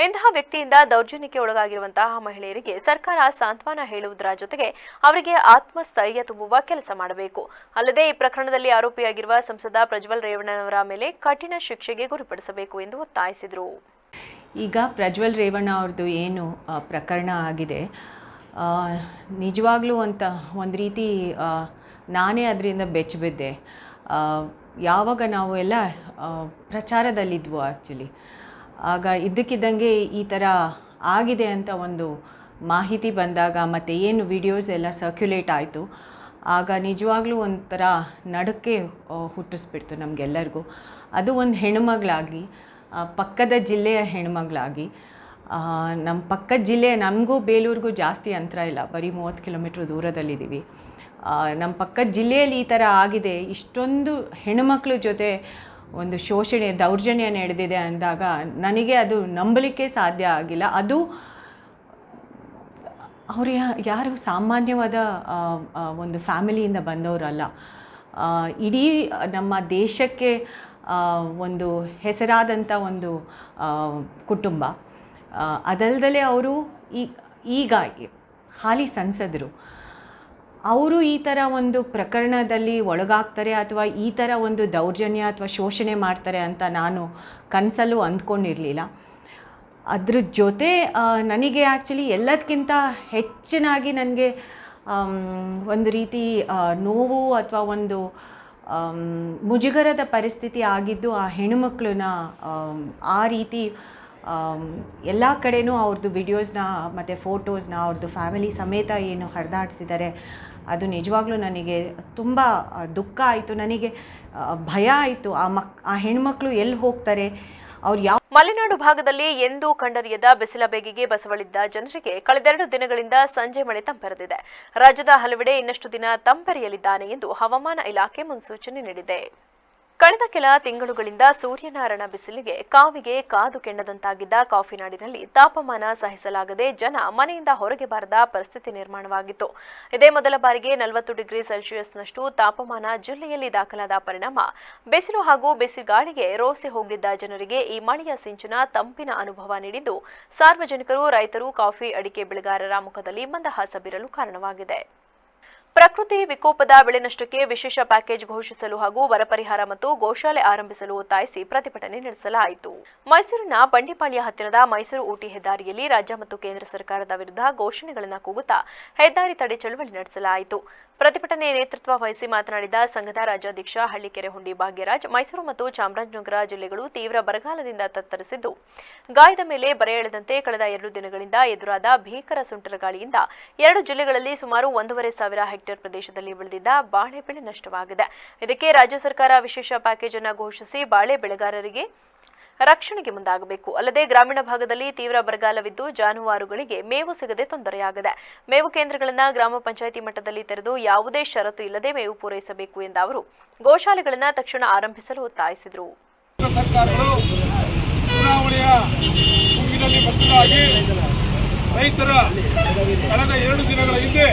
ಇಂತಹ ವ್ಯಕ್ತಿಯಿಂದ ದೌರ್ಜನ್ಯಕ್ಕೆ ಒಳಗಾಗಿರುವಂತಹ ಮಹಿಳೆಯರಿಗೆ ಸರ್ಕಾರ ಸಾಂತ್ವನ ಹೇಳುವುದರ ಜೊತೆಗೆ ಅವರಿಗೆ ಆತ್ಮಸ್ಥೈರ್ಯ ತುಂಬುವ ಕೆಲಸ ಮಾಡಬೇಕು. ಅಲ್ಲದೆ ಈ ಪ್ರಕರಣದಲ್ಲಿ ಆರೋಪಿಯಾಗಿರುವ ಸಂಸದ ಪ್ರಜ್ವಲ್ ರೇವಣ್ಣನವರ ಮೇಲೆ ಕಠಿಣ ಶಿಕ್ಷೆಗೆ ಗುರಿಪಡಿಸಬೇಕು ಎಂದು ಒತ್ತಾಯಿಸಿದರು. ಈಗ ಪ್ರಜ್ವಲ್ ರೇವಣ್ಣ ಅವ್ರದ್ದು ಏನು ಪ್ರಕರಣ ಆಗಿದೆ, ನಿಜವಾಗ್ಲೂ ಅಂತ ಒಂದು ರೀತಿ ನಾನೇ ಅದರಿಂದ ಬೆಚ್ಚಿಬಿದ್ದೆ. ಯಾವಾಗ ನಾವು ಎಲ್ಲ ಪ್ರಚಾರದಲ್ಲಿದ್ವು ಆ್ಯಕ್ಚುಲಿ, ಆಗ ಇದ್ದಕ್ಕಿದ್ದಂಗೆ ಈ ಥರ ಆಗಿದೆ ಅಂತ ಒಂದು ಮಾಹಿತಿ ಬಂದಾಗ ಮತ್ತು ಏನು ವಿಡಿಯೋಸ್ ಎಲ್ಲ ಸರ್ಕ್ಯುಲೇಟ್ ಆಯಿತು, ಆಗ ನಿಜವಾಗ್ಲೂ ಒಂಥರ ನಡುಕ್ಕೆ ಹುಟ್ಟಿಸ್ಬಿಡ್ತು ನಮಗೆಲ್ಲರಿಗೂ. ಅದು ಒಂದು ಹೆಣ್ಣುಮಗಳಾಗಿ, ಪಕ್ಕದ ಜಿಲ್ಲೆಯ ಹೆಣ್ಮಗಳಾಗಿ, ನಮ್ಮ ಪಕ್ಕದ ಜಿಲ್ಲೆ, ನಮಗೂ ಬೇಲೂರಿಗೂ ಜಾಸ್ತಿ ಅಂತರ ಇಲ್ಲ, ಬರೀ 30 ಕಿಲೋಮೀಟ್ರ್ ದೂರದಲ್ಲಿದ್ದೀವಿ. ನಮ್ಮ ಪಕ್ಕದ ಜಿಲ್ಲೆಯಲ್ಲಿ ಈ ಥರ ಆಗಿದೆ, ಇಷ್ಟೊಂದು ಹೆಣ್ಣುಮಕ್ಳ ಜೊತೆ ಒಂದು ಶೋಷಣೆ, ದೌರ್ಜನ್ಯ ನಡೆದಿದೆ ಅಂದಾಗ ನನಗೆ ಅದು ನಂಬಲಿಕ್ಕೆ ಸಾಧ್ಯ ಆಗಿಲ್ಲ. ಅದು ಅವರು ಯಾರು ಸಾಮಾನ್ಯವಾದ ಒಂದು ಫ್ಯಾಮಿಲಿಯಿಂದ ಬಂದವರಲ್ಲ. ಇಡೀ ನಮ್ಮ ದೇಶಕ್ಕೆ ಒಂದು ಹೆಸರಾದಂಥ ಒಂದು ಕುಟುಂಬ. ಅದಲ್ಲದೆ ಅವರು ಈಗ ಹಾಲಿ ಸಂಸದರು, ಅವರು ಈ ಥರ ಒಂದು ಪ್ರಕರಣದಲ್ಲಿ ಒಳಗಾಗ್ತಾರೆ ಅಥವಾ ಈ ಥರ ಒಂದು ದೌರ್ಜನ್ಯ ಅಥವಾ ಶೋಷಣೆ ಮಾಡ್ತಾರೆ ಅಂತ ನಾನು ಕನಸಲ್ಲೂ ಅಂದ್ಕೊಂಡಿರಲಿಲ್ಲ. ಅದ್ರ ಜೊತೆ ನನಗೆ ಆ್ಯಕ್ಚುಲಿ ಎಲ್ಲದಕ್ಕಿಂತ ಹೆಚ್ಚಿನಾಗಿ ನನಗೆ ಒಂದು ರೀತಿ ನೋವು ಅಥವಾ ಒಂದು ಮುಜುಗರದ ಪರಿಸ್ಥಿತಿ ಆಗಿದ್ದು ಆ ಹೆಣ್ಣುಮಕ್ಕಳನ್ನ ಆ ರೀತಿ ಎಲ್ಲ ಕಡೆನೂ ಅವ್ರದ್ದು ವಿಡಿಯೋಸ್ನ ಮತ್ತು ಫೋಟೋಸ್ನ ಅವ್ರದ್ದು ಫ್ಯಾಮಿಲಿ ಸಮೇತ ಏನು ಹರಿದಾಡಿಸಿದ್ದಾರೆ, ಅದು ನಿಜವಾಗ್ಲೂ ನನಗೆ ತುಂಬ ದುಃಖ ಆಯಿತು. ನನಗೆ ಭಯ ಆಯಿತು. ಆ ಹೆಣ್ಮಕ್ಳು ಎಲ್ಲಿ ಹೋಗ್ತಾರೆ, ಅವ್ರು ಯಾವ. ಮಲೆನಾಡು ಭಾಗದಲ್ಲಿ ಎಂದೂ ಕಂಡರಿಯದ ಬಿಸಿಲ ಬೇಗೆಗೆ ಬಸವಳಿದ್ದ ಜನರಿಗೆ ಕಳೆದೆರಡು ದಿನಗಳಿಂದ ಸಂಜೆ ಮಳೆ ತಂಪೆರೆದಿದೆ. ರಾಜ್ಯದ ಹಲವೆಡೆ ಇನ್ನಷ್ಟು ದಿನ ತಂಪೆರೆಯಲಿದ್ದಾನೆ ಎಂದು ಹವಾಮಾನ ಇಲಾಖೆ ಮುನ್ಸೂಚನೆ ನೀಡಿದೆ. ಕಳೆದ ಕೆಲ ತಿಂಗಳುಗಳಿಂದ ಸೂರ್ಯನಾರಾಯಣ ಬಿಸಿಲಿಗೆ ಕಾವಿಗೆ ಕಾದು ಕೆಣ್ಣದಂತಾಗಿದ್ದ ಕಾಫಿನಾಡಿನಲ್ಲಿ ತಾಪಮಾನ ಸಹಿಸಲಾಗದೆ ಜನ ಮನೆಯಿಂದ ಹೊರಗೆ ಬಾರದ ಪರಿಸ್ಥಿತಿ ನಿರ್ಮಾಣವಾಗಿತ್ತು. ಇದೇ ಮೊದಲ ಬಾರಿಗೆ 40 ಡಿಗ್ರಿ ಸೆಲ್ಸಿಯಸ್ನಷ್ಟು ತಾಪಮಾನ ಜಿಲ್ಲೆಯಲ್ಲಿ ದಾಖಲಾದ ಪರಿಣಾಮ ಬಿಸಿಲು ಹಾಗೂ ಬಿಸಿಗಾಳಿಗೆ ರೋಸಿ ಹೋಗಿದ್ದ ಜನರಿಗೆ ಈ ಮಳೆಯ ಸಿಂಚನ ತಂಪಿನ ಅನುಭವ ನೀಡಿದ್ದು, ಸಾರ್ವಜನಿಕರು, ರೈತರು, ಕಾಫಿ, ಅಡಿಕೆ ಬೆಳೆಗಾರರ ಮುಖದಲ್ಲಿ ಮಂದಹಾಸ ಬೀರಲು ಕಾರಣವಾಗಿದೆ. ಪ್ರಕೃತಿ ವಿಕೋಪದ ಬೆಳೆ ನಷ್ಟಕ್ಕೆ ವಿಶೇಷ ಪ್ಯಾಕೇಜ್ ಘೋಷಿಸಲು ಹಾಗೂ ಬರ ಪರಿಹಾರ ಮತ್ತು ಗೋಶಾಲೆ ಆರಂಭಿಸಲು ಒತ್ತಾಯಿಸಿ ಪ್ರತಿಭಟನೆ ನಡೆಸಲಾಯಿತು. ಮೈಸೂರಿನ ಬಂಡಿಪಾಳ್ಯ ಹತ್ತಿರದ ಮೈಸೂರು ಊಟಿ ಹೆದ್ದಾರಿಯಲ್ಲಿ ರಾಜ್ಯ ಮತ್ತು ಕೇಂದ್ರ ಸರ್ಕಾರದ ವಿರುದ್ಧ ಘೋಷಣೆಗಳನ್ನು ಕೂಗುತ್ತಾ ಹೆದ್ದಾರಿ ತಡೆ ಚಳವಳಿ ನಡೆಸಲಾಯಿತು. ಪ್ರತಿಭಟನೆ ನೇತೃತ್ವ ವಹಿಸಿ ಮಾತನಾಡಿದ ಸಂಘದ ರಾಜ್ಯಾಧ್ಯಕ್ಷ ಹಳ್ಳಿಕೆರೆ ಹುಂಡಿ ಭಾಗ್ಯರಾಜ್, ಮೈಸೂರು ಮತ್ತು ಚಾಮರಾಜನಗರ ಜಿಲ್ಲೆಗಳು ತೀವ್ರ ಬರಗಾಲದಿಂದ ತತ್ತರಿಸಿದ್ದು, ಗಾಯದ ಮೇಲೆ ಬರೆ ಎಳೆದಂತೆ ಕಳೆದ 2 ದಿನಗಳಿಂದ ಎದುರಾದ ಭೀಕರ ಸುಂಟರಗಾಳಿಯಿಂದ 2 ಜಿಲ್ಲೆಗಳಲ್ಲಿ ಸುಮಾರು 1,500 ಹೆಕ್ಟೇರ್ ಪ್ರದೇಶದಲ್ಲಿ ಬೆಳೆದಿದ್ದ ಬಾಳೆ ಬೆಳೆ ನಷ್ಟವಾಗಿದೆ. ಇದಕ್ಕೆ ರಾಜ್ಯ ಸರ್ಕಾರ ವಿಶೇಷ ಪ್ಯಾಕೇಜ್ ಅನ್ನು ಘೋಷಿಸಿ ಬಾಳೆ ಬೆಳೆಗಾರರಿಗೆ ರಕ್ಷಣೆಗೆ ಮುಂದಾಗಬೇಕು. ಅಲ್ಲದೆ ಗ್ರಾಮೀಣ ಭಾಗದಲ್ಲಿ ತೀವ್ರ ಬರಗಾಲವಿದ್ದು ಜಾನುವಾರುಗಳಿಗೆ ಮೇವು ಸಿಗದೆ ತೊಂದರೆಯಾಗಿದೆ. ಮೇವು ಕೇಂದ್ರಗಳನ್ನು ಗ್ರಾಮ ಪಂಚಾಯಿತಿ ಮಟ್ಟದಲ್ಲಿ ತೆರೆದು ಯಾವುದೇ ಷರತ್ತು ಇಲ್ಲದೆ ಮೇವು ಪೂರೈಸಬೇಕು ಎಂದ ಅವರು ಗೋಶಾಲೆಗಳನ್ನು ತಕ್ಷಣ ಆರಂಭಿಸಲು ಒತ್ತಾಯಿಸಿದರು. ಚುನಾವಣೆಯ ಮುಗಿನಲ್ಲಿ ಬದಲಾಗಿ ರೈತರ ಕಳೆದ 2 ದಿನಗಳ ಹಿಂದೆ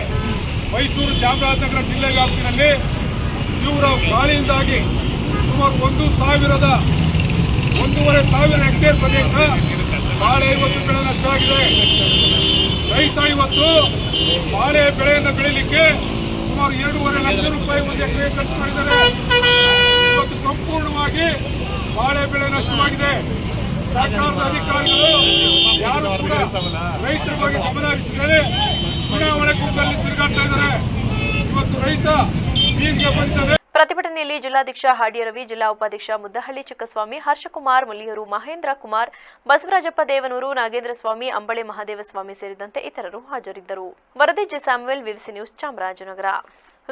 ಮೈಸೂರು ಚಾಮರಾಜನಗರ ಜಿಲ್ಲೆ ವ್ಯಾಪ್ತಿಯಲ್ಲಿ ತೀವ್ರ ಗಾಳಿಯಿಂದಾಗಿ ಸುಮಾರು 1,500 ಹೆಕ್ಟೇರ್ ಪ್ರದೇಶ ಬಾಳೆ ಇವತ್ತು ಬೆಳೆ ನಷ್ಟವಾಗಿದೆ. ರೈತ ಇವತ್ತು ಬಾಳೆ ಬೆಳೆಯನ್ನು ಬೆಳೀಲಿಕ್ಕೆ ಸುಮಾರು 2.5 ಲಕ್ಷ ರೂಪಾಯಿ ಒಂದು ಎಕರೆ ಖರ್ಚು ಮಾಡಿದ್ದಾರೆ. ಇವತ್ತು ಸಂಪೂರ್ಣವಾಗಿ ಬಾಳೆ ಬೆಳೆ ನಷ್ಟವಾಗಿದೆ. ಸರ್ಕಾರದ ಅಧಿಕಾರಿಗಳು ಯಾರು ಕೂಡ ರೈತರ ಬಗ್ಗೆ ಗಮನ ಹರಿಸಿದರೆ ಚುನಾವಣೆ ಗುಂಪಲ್ಲಿ ತಿರುಗಾಡ್ತಾ ಇದ್ದಾರೆ. ಇವತ್ತು ರೈತ ಬೀದಿಗೆ ಬಂದಿದ್ದಾರೆ. ಪ್ರತಿಭಟನೆಯಲ್ಲಿ ಜಿಲ್ಲಾಧ್ಯಕ್ಷ ಹಾಡಿ ರವಿ, ಜಿಲ್ಲಾ ಉಪಾಧ್ಯಕ್ಷ ಮುದ್ದಹಳ್ಳಿ ಚಿಕ್ಕಸ್ವಾಮಿ, ಹರ್ಷಕುಮಾರ್, ಮುಲಿಯೂರು, ಮಹೇಂದ್ರ ಕುಮಾರ್, ಬಸವರಾಜಪ್ಪ ದೇವನೂರು, ನಾಗೇಂದ್ರ ಸ್ವಾಮಿ, ಅಂಬಳೆ ಮಹಾದೇವ ಸ್ವಾಮಿ ಸೇರಿದಂತೆ ಇತರರು ಹಾಜರಿದ್ದರು. ವರದಿ ಜೆ ಸ್ಯಾಮ್ಯುಯಲ್, ವಿವಿಸಿ ನ್ಯೂಸ್, ಚಾಮರಾಜನಗರ.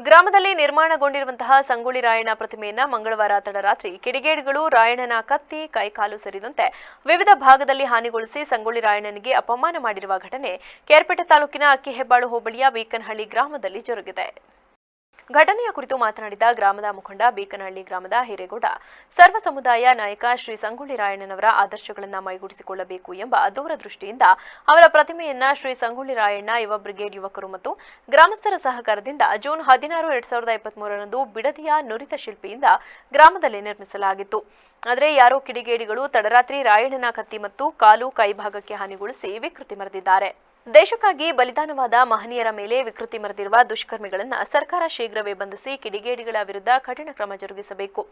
ಗ್ರಾಮದಲ್ಲಿ ನಿರ್ಮಾಣಗೊಂಡಿರುವಂತಹ ಸಂಗೊಳ್ಳಿ ರಾಯಣ್ಣ ಪ್ರತಿಮೆಯನ್ನ ಮಂಗಳವಾರ ತಡರಾತ್ರಿ ಕಿಡಿಗೇಡಿಗಳು ರಾಯಣ್ಣನ ಕತ್ತಿ, ಕೈಕಾಲು ಸೇರಿದಂತೆ ವಿವಿಧ ಭಾಗದಲ್ಲಿ ಹಾನಿಗೊಳಿಸಿ ಸಂಗೊಳ್ಳಿ ರಾಯಣ್ಣನಿಗೆ ಅಪಮಾನ ಮಾಡಿರುವ ಘಟನೆ ಕೇರ್ಪೇಟೆ ತಾಲೂಕಿನ ಅಕ್ಕಿಹೆಬ್ಬಾಳು ಹೋಬಳಿಯ ಬೀಕನಹಳ್ಳಿ ಗ್ರಾಮದಲ್ಲಿ ಜರುಗಿದೆ. ಘಟನೆಯ ಕುರಿತು ಮಾತನಾಡಿದ ಗ್ರಾಮದ ಮುಖಂಡ ಬೀಕನಹಳ್ಳಿ ಗ್ರಾಮದ ಹಿರೇಗೌಡ, ಸರ್ವ ಸಮುದಾಯ ನಾಯಕ ಶ್ರೀ ಸಂಗೊಳ್ಳಿ ರಾಯಣ್ಣನವರ ಆದರ್ಶಗಳನ್ನು ಮೈಗೂಡಿಸಿಕೊಳ್ಳಬೇಕು ಎಂಬ ದೂರದೃಷ್ಟಿಯಿಂದ ಅವರ ಪ್ರತಿಮೆಯನ್ನ ಶ್ರೀ ಸಂಗೊಳ್ಳಿ ರಾಯಣ್ಣ ಯುವ ಬ್ರಿಗೇಡ್ ಯುವಕರು ಮತ್ತು ಗ್ರಾಮಸ್ಥರ ಸಹಕಾರದಿಂದ ಜೂನ್ 16, 2023ರಂದು ಬಿಡದಿಯ ನುರಿತ ಶಿಲ್ಪಿಯಿಂದ ಗ್ರಾಮದಲ್ಲಿ ನಿರ್ಮಿಸಲಾಗಿತ್ತು. ಆದರೆ ಯಾರೋ ಕಿಡಿಗೇಡಿಗಳು ತಡರಾತ್ರಿ ರಾಯಣ್ಣನ ಕತ್ತಿ ಮತ್ತು ಕಾಲು ಕೈಭಾಗಕ್ಕೆ ಹಾನಿಗೊಳಿಸಿ ವಿಕೃತಿ ಮೆರೆದಿದ್ದಾರೆ. ದೇಶಕ್ಕಾಗಿ ಬಲಿದಾನವಾದ ಮಹನೀಯರ ಮೇಲೆ ವಿಕೃತಿ ಮೆರೆದಿರುವ ದುಷ್ಕರ್ಮಿಗಳನ್ನು ಸರ್ಕಾರ ಶೀಘ್ರವೇ ಬಂಧಿಸಿ ಕಿಡಿಗೇಡಿಗಳ ವಿರುದ್ಧ ಕಠಿಣ ಕ್ರಮ ಜರುಗಿಸಬೇಕು.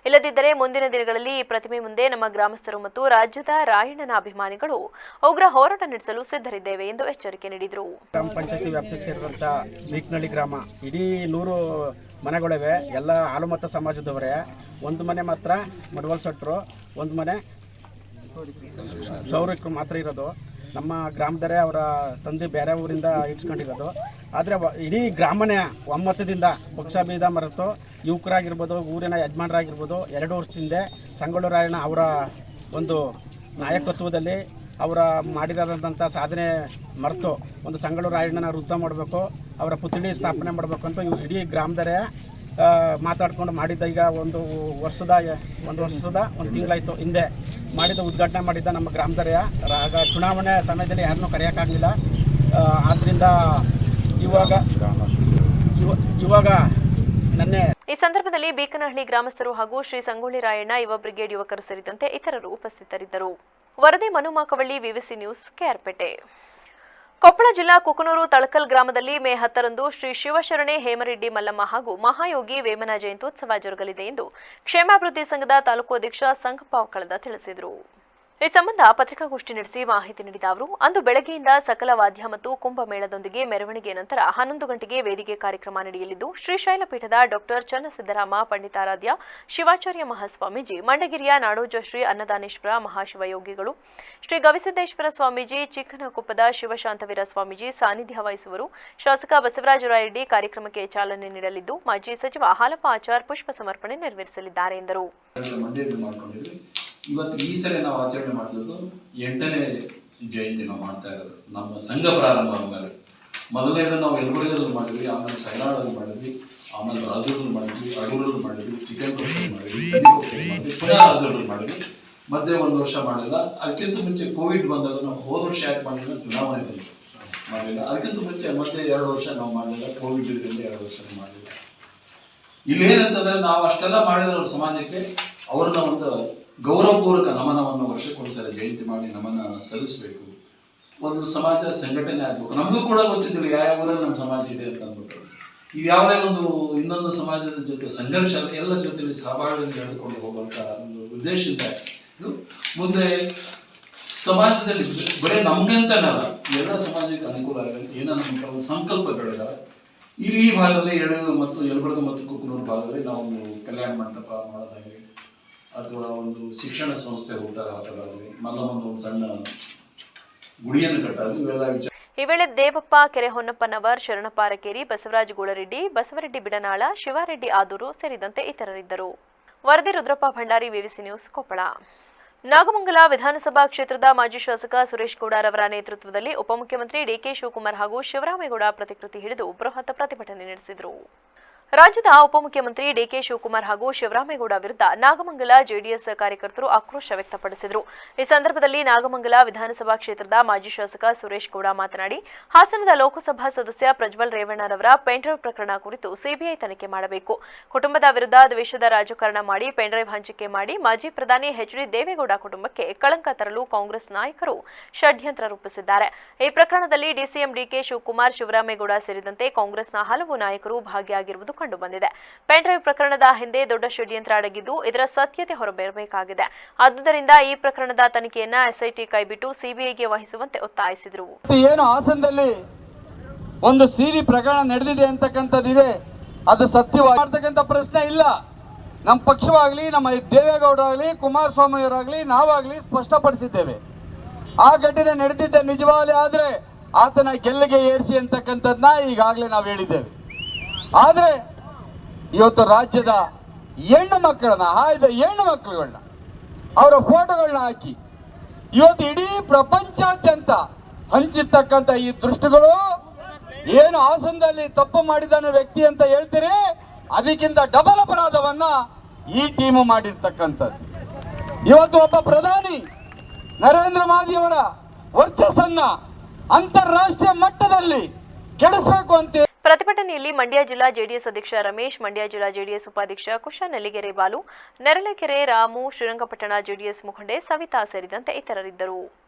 ಇಲ್ಲದಿದ್ದರೆ ಮುಂದಿನ ದಿನಗಳಲ್ಲಿ ಈ ಪ್ರತಿಮೆ ಮುಂದೆ ನಮ್ಮ ಗ್ರಾಮಸ್ಥರು ಮತ್ತು ರಾಜ್ಯದ ರಾಯಣ್ಣನ ಅಭಿಮಾನಿಗಳು ಉಗ್ರ ಹೋರಾಟ ನಡೆಸಲು ಸಿದ್ಧರಿದ್ದೇವೆ ಎಂದು ಎಚ್ಚರಿಕೆ ನೀಡಿದರು. ಗ್ರಾಮ ಪಂಚಾಯತಿ ವ್ಯಾಪ್ತಿಗೆ ಸೇರಿದಂಥ ಬೀಕನಹಳ್ಳಿ ಗ್ರಾಮ ಇಡೀ 100 ಮನೆಗಳಿವೆ. ಎಲ್ಲ ಹಾಲುಮತ ಸಮಾಜದವರೇ. ಒಂದು ಮನೆ ಮಾತ್ರ ಮಡವಲ್ ಸಟ್ರು, ಒಂದು ಮನೆ ಸೌರಿಕರು ಮಾತ್ರ ಇರೋದು. ನಮ್ಮ ಗ್ರಾಮದವರೇ ಅವರ ತಂದೆ ಬೇರೆ ಊರಿಂದ ಇಟ್ಸ್ಕೊಂಡಿರೋದು. ಆದರೆ ಇಡೀ ಗ್ರಾಮನೇ ಒಮ್ಮತದಿಂದ ಪಕ್ಷಭೇದ ಮರೆತು ಯುವಕರಾಗಿರ್ಬೋದು, ಊರಿನ ಯಜಮಾನರಾಗಿರ್ಬೋದು, 2 ವರ್ಷದಿಂದ ಸಂಗೊಳ್ಳಿ ರಾಯಣ್ಣ ಅವರ ಒಂದು ನಾಯಕತ್ವದಲ್ಲಿ ಅವರ ಮಾಡಿರೋದಂಥ ಸಾಧನೆ ಮರೆತು ಒಂದು ಸಂಗೊಳ್ಳಿ ರಾಯಣ್ಣನ ವೃತ್ತ ಮಾಡಬೇಕು, ಅವರ ಪುತ್ಥಳಿ ಸ್ಥಾಪನೆ ಮಾಡಬೇಕು ಅಂತ ಇಡೀ ಗ್ರಾಮದವರೇ ಮಾತಾಡ್ಕೊಂಡು ಮಾಡಿದ್ದ. ಈಗ ಒಂದು ವರ್ಷದ 1 ತಿಂಗಳಾಯಿತು ಹಿಂದೆ ಮಾಡಿದ ಉದ್ಘಾಟನೆ ಮಾಡಿದ್ದ ನಮ್ಮ ಗ್ರಾಮದವರೇ. ಆಗ ಚುನಾವಣೆ ಸಮಯದಲ್ಲಿ ಯಾರನ್ನೂ ಕರೆಯೋಕ್ಕಾಗಲಿಲ್ಲ. ಆದ್ದರಿಂದ ಇವಾಗ ನನ್ನೆ ಈ ಸಂದರ್ಭದಲ್ಲಿ ಬೀಕನಹಳ್ಳಿ ಗ್ರಾಮಸ್ಥರು ಹಾಗೂ ಶ್ರೀ ಸಂಗೊಳ್ಳಿ ರಾಯಣ್ಣ ಯುವ ಬ್ರಿಗೇಡ್ ಯುವಕರು ಸೇರಿದಂತೆ ಇತರರು ಉಪಸ್ಥಿತರಿದ್ದರು. ವರದಿ ಮನುಮಾಕವಳ್ಳಿ, ವಿವಿಸಿ ನ್ಯೂಸ್, ಕೆಆರ್ಪೇಟೆ. ಕೊಪ್ಪಳ ಜಿಲ್ಲಾ ಕುಕನೂರು ತಳಕಲ್ ಗ್ರಾಮದಲ್ಲಿ ಮೇ 10ರಂದು ಶ್ರೀ ಶಿವಶರಣೆ ಹೇಮರೆಡ್ಡಿ ಮಲ್ಲಮ್ಮ ಹಾಗೂ ಮಹಾಯೋಗಿ ವೇಮನ ಜಯಂತ್ಯೋತ್ಸವ ಜರುಗಲಿದೆ ಎಂದು ಕ್ಷೇಮಾಭಿವೃದ್ಧಿ ಸಂಘದ ತಾಲೂಕು ಅಧ್ಯಕ್ಷ ಸಂಗಪ್ಪ ಕಳದ ತಿಳಿಸಿದರು. ಈ ಸಂಬಂಧ ಪತ್ರಿಕಾಗೋಷ್ಠಿ ನಡೆಸಿ ಮಾಹಿತಿ ನೀಡಿದ ಅವರು, ಅಂದು ಬೆಳಗ್ಗೆಯಿಂದ ಸಕಲ ವಾದ್ಯ ಮತ್ತು ಕುಂಭಮೇಳದೊಂದಿಗೆ ಮೆರವಣಿಗೆ ನಂತರ 11 ಗಂಟೆಗೆ ವೇದಿಕೆ ಕಾರ್ಯಕ್ರಮ ನಡೆಯಲಿದ್ದು, ಶ್ರೀಶೈಲ ಪೀಠದ ಡಾಕ್ಟರ್ ಚನ್ನಸಿದ್ದರಾಮ ಪಂಡಿತಾರಾಧ್ಯ ಶಿವಾಚಾರ್ಯ ಮಹಾಸ್ವಾಮೀಜಿ, ಮಂಡಗಿರಿಯ ನಾಡೋಜ ಶ್ರೀ ಅನ್ನದಾನೇಶ್ವರ ಮಹಾಶಿವಯೋಗಿಗಳು, ಶ್ರೀ ಗವಿಸಿದ್ದೇಶ್ವರ ಸ್ವಾಮೀಜಿ, ಚಿಕ್ಕನಕೊಪ್ಪದ ಶಿವಶಾಂತವೀರ ಸ್ವಾಮೀಜಿ ಸಾನ್ನಿಧ್ಯ ವಹಿಸುವರು. ಶಾಸಕ ಬಸವರಾಜ ರಾಯರೆಡ್ಡಿ ಕಾರ್ಯಕ್ರಮಕ್ಕೆ ಚಾಲನೆ ನೀಡಲಿದ್ದು, ಮಾಜಿ ಸಚಿವ ಹಾಲಪ್ಪ ಆಚಾರ್ ಪುಷ್ಪ ಸಮರ್ಪಣೆ ನೆರವೇರಿಸಲಿದ್ದಾರೆ ಎಂದರು. ಇವತ್ತು ಈ ಸಲ ನಾವು ಆಚರಣೆ ಮಾಡಿದ್ದು 8ನೇ ಜಯಂತಿ ನಾವು ಮಾಡ್ತಾ ಇರೋದು. ನಮ್ಮ ಸಂಘ ಪ್ರಾರಂಭ ಆದಮೇಲೆ ಮೊದಲನೇದು ನಾವು ಯಲಬುರ್ಗದಲ್ಲಿ ಮಾಡಿದ್ವಿ, ಆಮೇಲೆ ಸೈನಾಡಲ್ಲಿ ಮಾಡಿದ್ವಿ, ಆಮೇಲೆ ರಾಜೂರಲ್ಲಿ ಮಾಡಿದ್ವಿ, ಅಡೂರಲ್ಲಿ ಮಾಡಿದ್ವಿ, ಚಿಕ್ಕನಕೊಪ್ಪಲ್ಲಿ ಮಾಡಿದ್ವಿ, ಮಾಡಿದ್ವಿ, ಪುನಃ ರಾಜೂರಲ್ಲಿ ಮಾಡಿದ್ವಿ. ಮಧ್ಯೆ 1 ವರ್ಷ ಮಾಡಿಲ್ಲ. ಅದಕ್ಕಿಂತ ಮುಂಚೆ ಕೋವಿಡ್ ಬಂದಾಗ ನಾವು ಹೋದ ವರ್ಷ ಯಾಕೆ ಮಾಡಲಿಲ್ಲ, ಚುನಾವಣೆ ಮಾಡಲಿಲ್ಲ. ಅದಕ್ಕಿಂತ ಮುಂಚೆ ಮತ್ತೆ 2 ವರ್ಷ ನಾವು ಮಾಡಲಿಲ್ಲ. ಕೋವಿಡ್ ಇದರಿಂದ 2 ವರ್ಷ ಮಾಡಲಿಲ್ಲ. ಇಲ್ಲೇನಂತಂದ್ರೆ ನಾವು ಅಷ್ಟೆಲ್ಲ ಮಾಡಿದ್ರೆ ಸಮಾಜಕ್ಕೆ ಅವ್ರನ್ನ ಒಂದು ಗೌರವಪೂರ್ವಕ ನಮನವನ್ನು ವರ್ಷಕ್ಕೊಂದ್ಸಲ ಜಯಂತಿ ಮಾಡಿ ನಮನ ಸಲ್ಲಿಸಬೇಕು. ಒಂದು ಸಮಾಜ ಸಂಘಟನೆ ಆಗಬೇಕು. ನಮಗೂ ಕೂಡ ಗೊತ್ತಿದ್ದಿಲ್ಲ ಯಾವ ಊರಲ್ಲಿ ನಮ್ಮ ಸಮಾಜ ಇದೆ ಅಂತ ಅಂದ್ಬಿಟ್ಟು. ಇದು ಯಾವುದೇ ಒಂದು ಇನ್ನೊಂದು ಸಮಾಜದ ಜೊತೆ ಸಂಘರ್ಷ ಎಲ್ಲ ಜೊತೆಲಿ ಸಹಬಾಳ್ವೆಯನ್ನು ನಡೆದುಕೊಂಡು ಹೋಗುವಂಥ ಒಂದು ಉದ್ದೇಶದಿಂದ ಇದು ಮುಂದೆ ಸಮಾಜದಲ್ಲಿ ಬರೀ ನಮ್ಗಂತನಲ್ಲ, ಎಲ್ಲ ಸಮಾಜಕ್ಕೆ ಅನುಕೂಲ ಆಗಲಿ ಏನೋ ನಮ್ಮ ಒಂದು ಸಂಕಲ್ಪಗಳಿದ್ದಾವೆ. ಈ ಭಾಗದಲ್ಲಿ ಮತ್ತು ಯಲಬುರ್ಗ ಮತ್ತು ಕುಕನೂರು ಭಾಗದಲ್ಲಿ ನಾವು ಒಂದು ಕಲ್ಯಾಣ ಮಂಟಪ ಮಾಡೋದಾಗಲಿ ಅಥವಾ ಒಂದು ಶಿಕ್ಷಣ ಸಂಸ್ಥೆ ಹುಟ್ಟಾಗಲಿ, ಮಲ್ಲಮ್ಮನ ಒಂದು ಸಣ್ಣ ಗುಡಿಯನ್ನು ಕಟ್ಟಾಗಲಿ, ಇವೆಲ್ಲ ವಿಚಾರ. ಈ ವೇಳೆ ದೇವಪ್ಪ ಕೆರೆ ಹೊನ್ನಪ್ಪನವರ್, ಶರಣಪ್ಪ ಅರಕೇರಿ, ಬಸವರಾಜ ಗೋಳರೆಡ್ಡಿ, ಬಸವರೆಡ್ಡಿ ಬಿಡನಾಳ, ಶಿವಾರೆಡ್ಡಿ ಆದೂರು ಸೇರಿದಂತೆ ಇತರರಿದ್ದರು. ವರದಿ ರುದ್ರಪ್ಪ ಭಂಡಾರಿ, ವಿವಿಸಿ ನ್ಯೂಸ್, ಕೊಪ್ಪಳ. ನಾಗಮಂಗಲ ವಿಧಾನಸಭಾ ಕ್ಷೇತ್ರದ ಮಾಜಿ ಶಾಸಕ ಸುರೇಶ್ ಗೌಡರವರ ನೇತೃತ್ವದಲ್ಲಿ ಉಪಮುಖ್ಯಮಂತ್ರಿ ಡಿಕೆ ಶಿವಕುಮಾರ್ ಹಾಗೂ ಶಿವರಾಮೇಗೌಡ ಪ್ರತಿಕೃತಿ ಹಿಡಿದು ಬೃಹತ್ ಪ್ರತಿಭಟನೆ ನಡೆಸಿದರು. ರಾಜ್ಯದ ಉಪಮುಖ್ಯಮಂತ್ರಿ ಡಿಕೆ ಶಿವಕುಮಾರ್ ಹಾಗೂ ಶಿವರಾಮೇಗೌಡ ವಿರುದ್ಧ ನಾಗಮಂಗಲ ಜೆಡಿಎಸ್ ಕಾರ್ಯಕರ್ತರು ಆಕ್ರೋಶ ವ್ಯಕ್ತಪಡಿಸಿದರು. ಈ ಸಂದರ್ಭದಲ್ಲಿ ನಾಗಮಂಗಲ ವಿಧಾನಸಭಾ ಕ್ಷೇತ್ರದ ಮಾಜಿ ಶಾಸಕ ಸುರೇಶ್ ಗೌಡ ಮಾತನಾಡಿ, ಹಾಸನದ ಲೋಕಸಭಾ ಸದಸ್ಯ ಪ್ರಜ್ವಲ್ ರೇವಣ್ಣರವರ ಪೆನ್ಡ್ರೈವ್ ಪ್ರಕರಣ ಕುರಿತು ಸಿಬಿಐ ತನಿಖೆ ಮಾಡಬೇಕು. ಕುಟುಂಬದ ವಿರುದ್ಧ ದ್ವೇಷದ ರಾಜಕಾರಣ ಮಾಡಿ ಪೆನ್ಡ್ರೈವ್ ಹಂಚಿಕೆ ಮಾಡಿ ಮಾಜಿ ಪ್ರಧಾನಿ ಎಚ್ಡಿ ದೇವೇಗೌಡ ಕುಟುಂಬಕ್ಕೆ ಕಳಂಕ ತರಲು ಕಾಂಗ್ರೆಸ್ ನಾಯಕರು ಷಡ್ಯಂತ್ರ ರೂಪಿಸಿದ್ದಾರೆ. ಈ ಪ್ರಕರಣದಲ್ಲಿ ಡಿಸಿಎಂ ಡಿಕೆ ಶಿವಕುಮಾರ್, ಶಿವರಾಮೇಗೌಡ ಸೇರಿದಂತೆ ಕಾಂಗ್ರೆಸ್ನ ಹಲವು ನಾಯಕರು ಭಾಗಿಯಾಗಿರುವುದು ಕಂಡುಬಂದಿದೆ. ಪೆನ್ಡ್ರೈವ್ ಪ್ರಕರಣದ ಹಿಂದೆ ದೊಡ್ಡ ಷಡ್ಯಂತ್ರ ಅಡಗಿದ್ದು ಇದರ ಸತ್ಯತೆ ಹೊರಬರಬೇಕಾಗಿದೆ. ಆದ್ದರಿಂದ ಈ ಪ್ರಕರಣದ ತನಿಖೆಯನ್ನ ಎಸ್ಐಟಿ ಕೈಬಿಟ್ಟು ಸಿಬಿಐಗೆ ವಹಿಸುವಂತೆ ಒತ್ತಾಯಿಸಿದರು. ಏನು ಹಾಸನದಲ್ಲಿ ಒಂದು ಸಿಡಿ ಪ್ರಕರಣ ನಡೆದಿದೆ ಅಂತಕ್ಕಂಥದ್ದಿದೆ, ಅದು ಸತ್ಯವಾಗಿರ್ತಕ್ಕಂಥ ಪ್ರಶ್ನೆ ಇಲ್ಲ. ನಮ್ಮ ಪಕ್ಷವಾಗಲಿ, ನಮ್ಮ ದೇವೇಗೌಡರಾಗಲಿ, ಕುಮಾರಸ್ವಾಮಿ ಅವರಾಗಲಿ, ನಾವಾಗಲಿ ಸ್ಪಷ್ಟಪಡಿಸಿದ್ದೇವೆ. ಆ ಘಟನೆ ನಡೆದಿದ್ದೆ ನಿಜವಾಗಲೇ ಆದರೆ ಆತನ ಗೆಲ್ಲಿಗೆ ಏರಿಸಿ ಅಂತಕ್ಕಂಥದ್ದನ್ನ ಈಗಾಗಲೇ ನಾವು ಹೇಳಿದ್ದೇವೆ. ಆದರೆ ಇವತ್ತು ರಾಜ್ಯದ ಹೆಣ್ಣು ಮಕ್ಕಳನ್ನ, ಆಯ್ದ ಹೆಣ್ಣು ಮಕ್ಕಳುಗಳನ್ನ, ಅವರ ಫೋಟೋಗಳನ್ನ ಹಾಕಿ ಇವತ್ತು ಇಡೀ ಪ್ರಪಂಚಾದ್ಯಂತ ಹಂಚಿರ್ತಕ್ಕಂಥ ಈ ದೃಷ್ಟಿಗಳು ಏನು ಹಾಸನದಲ್ಲಿ ತಪ್ಪು ಮಾಡಿದಾನೆ ವ್ಯಕ್ತಿ ಅಂತ ಹೇಳ್ತೀರಿ, ಅದಕ್ಕಿಂತ ಡಬಲ್ ಅಪರಾಧವನ್ನ ಈ ಟೀಮು ಮಾಡಿರ್ತಕ್ಕಂಥದ್ದು. ಇವತ್ತು ಒಬ್ಬ ಪ್ರಧಾನಿ ನರೇಂದ್ರ ಮೋದಿಯವರ ವರ್ಚಸ್ಸನ್ನ ಅಂತಾರಾಷ್ಟ್ರೀಯ ಮಟ್ಟದಲ್ಲಿ ಕೆಡಿಸಬೇಕು ಅಂತ ಪ್ರತಿಭಟನೆಯಲ್ಲಿ ಮಂಡ್ಯ ಜಿಲ್ಲಾ ಜೆಡಿಎಸ್ ಅಧ್ಯಕ್ಷ ರಮೇಶ್, ಮಂಡ್ಯ ಜಿಲ್ಲಾ ಜೆಡಿಎಸ್ ಉಪಾಧ್ಯಕ್ಷ ಕುಶ ನೆಲ್ಲಿಗೆರೆ ಬಾಲು, ನೆರಳೆಕೆರೆ ರಾಮು, ಶ್ರೀರಂಗಪಟ್ಟಣ ಜೆಡಿಎಸ್ ಮುಖಂಡೆ ಸವಿತಾ ಸೇರಿದಂತೆ ಇತರರಿದ್ದರು.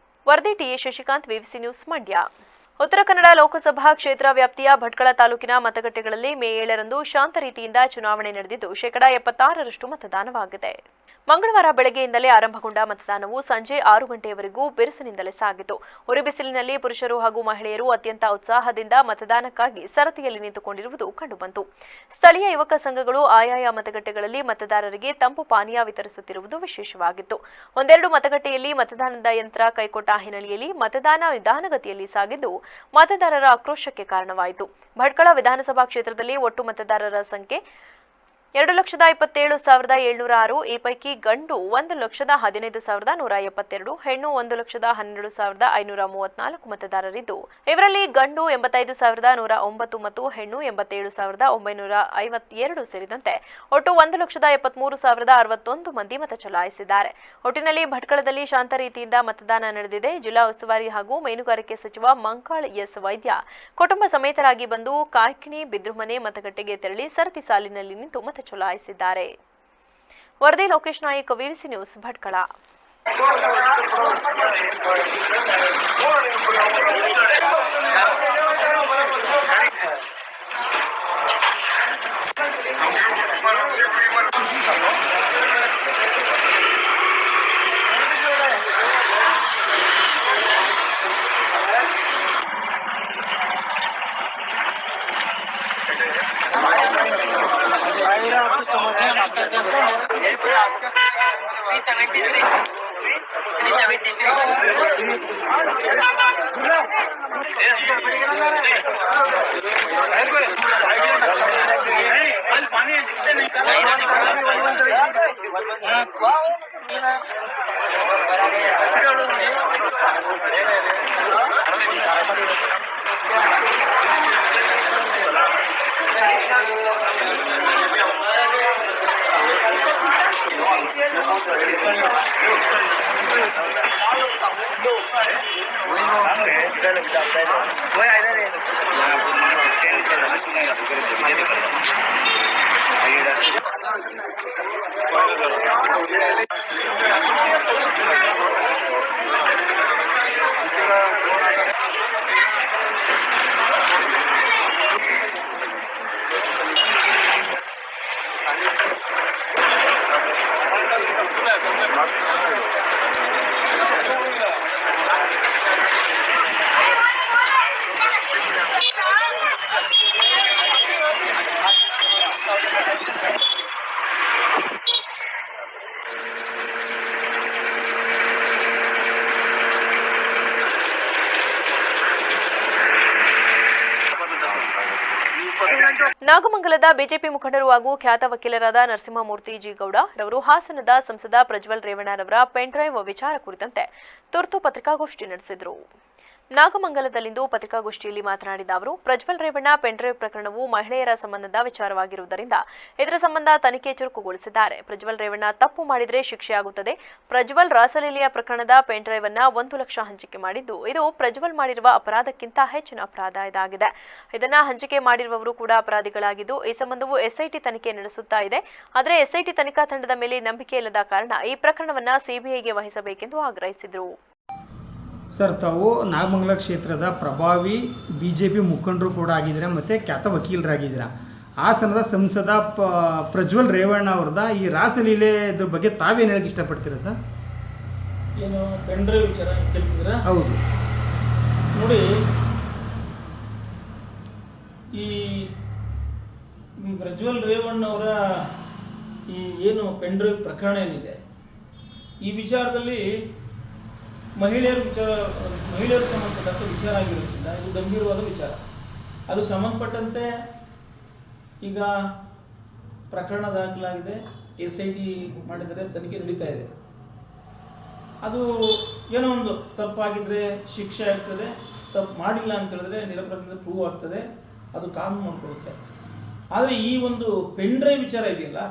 ವರದಿ ಟಿಎ ಶಶಿಕಾಂತ್, ವಿವಿಸಿ ನ್ಯೂಸ್, ಮಂಡ್ಯ. ಉತ್ತರ ಕನ್ನಡ ಲೋಕಸಭಾ ಕ್ಷೇತ್ರ ವ್ಯಾಪ್ತಿಯ ಭಟ್ಕಳ ತಾಲೂಕಿನ ಮತಗಟ್ಟೆಗಳಲ್ಲಿ ಮೇ 7ರಂದು ಶಾಂತ ರೀತಿಯಿಂದ ಚುನಾವಣೆ ನಡೆದಿದ್ದು 76% ಮತದಾನವಾಗಿದೆ. ಮಂಗಳವಾರ ಬೆಳಗ್ಗೆಯಿಂದಲೇ ಆರಂಭಗೊಂಡ ಮತದಾನವು ಸಂಜೆ 6 ಗಂಟೆಯವರೆಗೂ ಬಿರುಸಿನಿಂದಲೇ ಸಾಗಿತು. ಉರಿಬಿಸಿಲಿನಲ್ಲಿ ಪುರುಷರು ಹಾಗೂ ಮಹಿಳೆಯರು ಅತ್ಯಂತ ಉತ್ಸಾಹದಿಂದ ಮತದಾನಕ್ಕಾಗಿ ಸರತಿಯಲ್ಲಿ ನಿಂತುಕೊಂಡಿರುವುದು ಕಂಡುಬಂತು. ಸ್ಥಳೀಯ ಯುವಕ ಸಂಘಗಳು ಆಯಾಯ ಮತಗಟ್ಟೆಗಳಲ್ಲಿ ಮತದಾರರಿಗೆ ತಂಪು ಪಾನೀಯ ವಿತರಿಸುತ್ತಿರುವುದು ವಿಶೇಷವಾಗಿತ್ತು. ಒಂದೆರಡು ಮತಗಟ್ಟೆಯಲ್ಲಿ ಮತದಾನದ ಯಂತ್ರ ಕೈಕೊಟ್ಟ ಹಿನ್ನೆಲೆಯಲ್ಲಿ ಮತದಾನ ನಿಧಾನಗತಿಯಲ್ಲಿ ಸಾಗಿದ್ದು ಮತದಾರರ ಆಕ್ರೋಶಕ್ಕೆ ಕಾರಣವಾಯಿತು. ಭಟ್ಕಳ ವಿಧಾನಸಭಾ ಕ್ಷೇತ್ರದಲ್ಲಿ ಒಟ್ಟು ಮತದಾರರ ಸಂಖ್ಯೆ 2,27,706. ಈ ಪೈಕಿ ಗಂಡು 1,15,172, ಹೆಣ್ಣು 1,12,534 ಮತದಾರರಿದ್ದು, ಇವರಲ್ಲಿ ಗಂಡು 85,109 ಮತ್ತು ಹೆಣ್ಣು 87,952 ಸೇರಿದಂತೆ ಒಟ್ಟು 1,73,061 ಮಂದಿ ಮತ ಚಲಾಯಿಸಿದ್ದಾರೆ. ಒಟ್ಟಿನಲ್ಲಿ ಭಟ್ಕಳದಲ್ಲಿ ಶಾಂತ ರೀತಿಯಿಂದ ಮತದಾನ ನಡೆದಿದೆ. ಜಿಲ್ಲಾ ಉಸ್ತುವಾರಿ ಹಾಗೂ ಮೀನುಗಾರಿಕೆ ಸಚಿವ ಮಂಕಾಳ್ ಎಸ್ ವೈದ್ಯ ಕುಟುಂಬ ಸಮೇತರಾಗಿ ಬಂದು ಕಾಯ್ಕಿಣಿ ಬಿದ್ರುಮನೆ ಮತಗಟ್ಟೆಗೆ ತೆರಳಿ ಸರತಿ ಸಾಲಿನಲ್ಲಿ ನಿಂತು ಮತ ಚಲಾಯಿಸಿದ್ದಾರೆ. ವರದಿ ಲೋಕೇಶ್ ನಾಯಕ್, ವಿವಿಸಿ ನ್ಯೂಸ್, ಭಟ್ಕಳ. ನಾಗಮಂಗಲದ ಬಿಜೆಪಿ ಮುಖಂಡರು ಹಾಗೂ ಖ್ಯಾತ ವಕೀಲರಾದ ನರಸಿಂಹಮೂರ್ತಿ ಜಿ ಗೌಡ ರವರು ಹಾಸನದ ಸಂಸದ ಪ್ರಜ್ವಲ್ ರೇವಣ್ಣರವರ ಪೆನ್ಡ್ರೈವ್ ವಿಚಾರ ಕುರಿತಂತೆ ತುರ್ತು ಪತ್ರಿಕಾಗೋಷ್ಠಿ ನಡೆಸಿದರು. ನಾಗಮಂಗಲದಲ್ಲಿಂದು ಪತ್ರಿಕಾಗೋಷ್ಠಿಯಲ್ಲಿ ಮಾತನಾಡಿದ ಅವರು, ಪ್ರಜ್ವಲ್ ರೇವಣ್ಣ ಪೆನ್ಡ್ರೈವ್ ಪ್ರಕರಣವು ಮಹಿಳೆಯರ ಸಂಬಂಧದ ವಿಚಾರವಾಗಿರುವುದರಿಂದ ಇದರ ಸಂಬಂಧ ತನಿಖೆ ಚುರುಕುಗೊಳಿಸಿದ್ದಾರೆ. ಪ್ರಜ್ವಲ್ ರೇವಣ್ಣ ತಪ್ಪು ಮಾಡಿದರೆ ಶಿಕ್ಷೆಯಾಗುತ್ತದೆ. ಪ್ರಜ್ವಲ್ ರಾಸಲೀಲೆಯ ಪ್ರಕರಣದ ಪೆನ್ಡ್ರೈವ್ ಅನ್ನ 1 ಲಕ್ಷ ಹಂಚಿಕೆ ಮಾಡಿದ್ದು, ಇದು ಪ್ರಜ್ವಲ್ ಮಾಡಿರುವ ಅಪರಾಧಕ್ಕಿಂತ ಹೆಚ್ಚಿನ ಅಪರಾಧ ಇದಾಗಿದೆ. ಇದನ್ನ ಹಂಚಿಕೆ ಮಾಡಿರುವವರು ಕೂಡ ಅಪರಾಧಿಗಳಾಗಿದ್ದು, ಈ ಸಂಬಂಧವು ಎಸ್ಐಟಿ ತನಿಖೆ ನಡೆಸುತ್ತಾ ಇದೆ. ಆದರೆ ಎಸ್ಐಟಿ ತನಿಖಾ ತಂಡದ ಮೇಲೆ ನಂಬಿಕೆ ಇಲ್ಲದ ಕಾರಣ ಈ ಪ್ರಕರಣವನ್ನ ಸಿಬಿಐಗೆ ವಹಿಸಬೇಕೆಂದು ಆಗ್ರಹಿಸಿದರು. ಸರ್, ತಾವು ನಾಗಮಂಗಲ ಕ್ಷೇತ್ರದ ಪ್ರಭಾವಿ BJP ಮುಖಂಡರು ಕೂಡ ಆಗಿದ್ದೀರಾ ಮತ್ತು ಖ್ಯಾತ ವಕೀಲರಾಗಿದ್ದೀರಾ. ಹಾಸನದ ಸಂಸದ ಪ್ರಜ್ವಲ್ ರೇವಣ್ಣ ಅವ್ರದ ಈ ರಾಸಲೀಲೆ ಇದ್ರ ಬಗ್ಗೆ ತಾವೇನು ಹೇಳಕ್ಕೆ ಇಷ್ಟಪಡ್ತೀರಾ ಸರ್? ಏನು ಪೆನ್ಡ್ರೈವ್ ವಿಚಾರ ಕೇಳ್ತಿದ್ದೀರಾ? ಹೌದು ನೋಡಿ, ಈ ಪ್ರಜ್ವಲ್ ರೇವಣ್ಣ ಅವರ ಈ ಏನು ಪೆನ್ಡ್ರೈವ್ ಪ್ರಕರಣ ಏನಿದೆ, ಈ ವಿಚಾರದಲ್ಲಿ ಮಹಿಳೆಯರಿಗೆ ಸಂಬಂಧಪಟ್ಟಂಥ ವಿಚಾರ ಆಗಿರೋದ್ರಿಂದ ಇದು ಗಂಭೀರವಾದ ವಿಚಾರ. ಅದು ಸಂಬಂಧಪಟ್ಟಂತೆ ಈಗ ಪ್ರಕರಣ ದಾಖಲಾಗಿದೆ, SIT ಮಾಡಿದರೆ ತನಿಖೆ ನಡೀತಾ ಇದೆ. ಅದು ಏನೋ ಒಂದು ತಪ್ಪಾಗಿದ್ದರೆ ಶಿಕ್ಷೆ ಆಗ್ತದೆ, ತಪ್ಪು ಮಾಡಿಲ್ಲ ಅಂತ ಹೇಳಿದ್ರೆ ನಿರಪರಾಧ ಪ್ರೂವ್ ಆಗ್ತದೆ, ಅದು ಕಾನೂನು ಮಾಡಿಕೊಡುತ್ತೆ. ಆದರೆ ಈ ಒಂದು ಪೆನ್ ಡ್ರೈವ್ ವಿಚಾರ ಇದೆಯಲ್ಲ,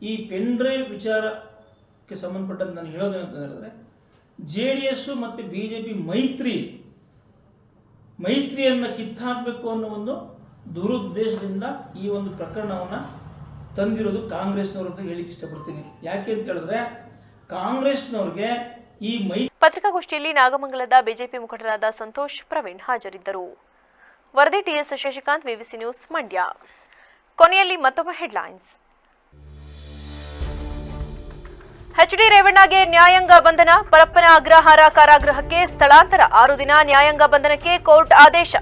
ಈ ಪೆನ್ ಡ್ರೈವ್ ವಿಚಾರಕ್ಕೆ ಸಂಬಂಧಪಟ್ಟಂತೆ ನಾನು ಹೇಳೋದೇನಂತ ಹೇಳಿದ್ರೆ, JDS ಮತ್ತು BJP ಮೈತ್ರಿಯನ್ನು ಕಿತ್ತಾಕಬೇಕು ಅನ್ನೋ ಒಂದು ದುರುದ್ದೇಶದಿಂದ ಈ ಒಂದು ಪ್ರಕರಣವನ್ನು ತಂದಿರೋದು ಕಾಂಗ್ರೆಸ್ನವರು ಅಂತ ಹೇಳಿಕ್ಕೆ ಇಷ್ಟಪಡ್ತೀನಿ. ಯಾಕೆ ಅಂತ ಹೇಳಿದ್ರೆ ಕಾಂಗ್ರೆಸ್ನವ್ರಿಗೆ ಈ ಪತ್ರಿಕಾಗೋಷ್ಠಿಯಲ್ಲಿ ನಾಗಮಂಗಲದ ಬಿಜೆಪಿ ಮುಖಂಡರಾದ ಸಂತೋಷ್ ಪ್ರವೀಣ್ ಹಾಜರಿದ್ದರು. ವರದಿ TS Shashikanth, VVC news, Mandya. ಕೊನೆಯಲ್ಲಿ ಮತ್ತೊಮ್ಮೆ ಹೆಡ್ಲೈನ್ಸ್. HD ರೇವಣ್ಣಗೆ ನ್ಯಾಯಾಂಗ ಬಂಧನ, ಪರಪ್ಪನ ಅಗ್ರಹಾರ ಕಾರಾಗೃಹಕ್ಕೆ ಸ್ಥಳಾಂತರ, 6 ದಿನ ನ್ಯಾಯಾಂಗ ಬಂಧನಕ್ಕೆ ಕೋರ್ಟ್ ಆದೇಶ.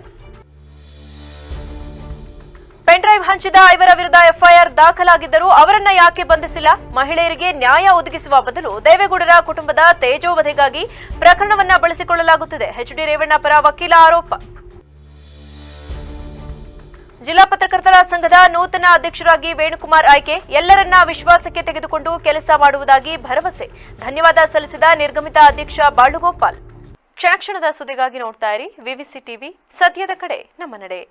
ಪೆನ್ ಡ್ರೈವ್ ಹಂಚಿದ 5 ವಿರುದ್ಧ FIR ದಾಖಲಾಗಿದ್ದರೂ ಅವರನ್ನ ಯಾಕೆ ಬಂಧಿಸಿಲ್ಲ? ಮಹಿಳೆಯರಿಗೆ ನ್ಯಾಯ ಒದಗಿಸುವ ಬದಲು ದೇವೇಗೌಡರ ಕುಟುಂಬದ ತೇಜೋವಧೆಗಾಗಿ ಪ್ರಕರಣವನ್ನ ಬಳಸಿಕೊಳ್ಳಲಾಗುತ್ತಿದೆ. HD ರೇವಣ್ಣ ಪರ ವಕೀಲ ಆರೋಪ. ಜಿಲ್ಲಾ ಪತ್ರಕರ್ತರ ಸಂಘದ ನೂತನ ಅಧ್ಯಕ್ಷರಾಗಿ ವೇಣುಕುಮಾರ್ ಆಯ್ಕೆ, ಎಲ್ಲರನ್ನ ವಿಶ್ವಾಸಕ್ಕೆ ತೆಗೆದುಕೊಂಡು ಕೆಲಸ ಮಾಡುವುದಾಗಿ ಭರವಸೆ. ಧನ್ಯವಾದ ಸಲ್ಲಿಸಿದ ನಿರ್ಗಮಿತ ಅಧ್ಯಕ್ಷ ಬಾಳುಗೋಪಾಲ್. ಕ್ಷಣ ಕ್ಷಣದ ಸುದ್ದಿಗಾಗಿ ನೋಡ್ತಾ ಇರಿ VVC TV, ಸತ್ಯದ ಕಡೆ ನಮ್ಮ ನಡೆ.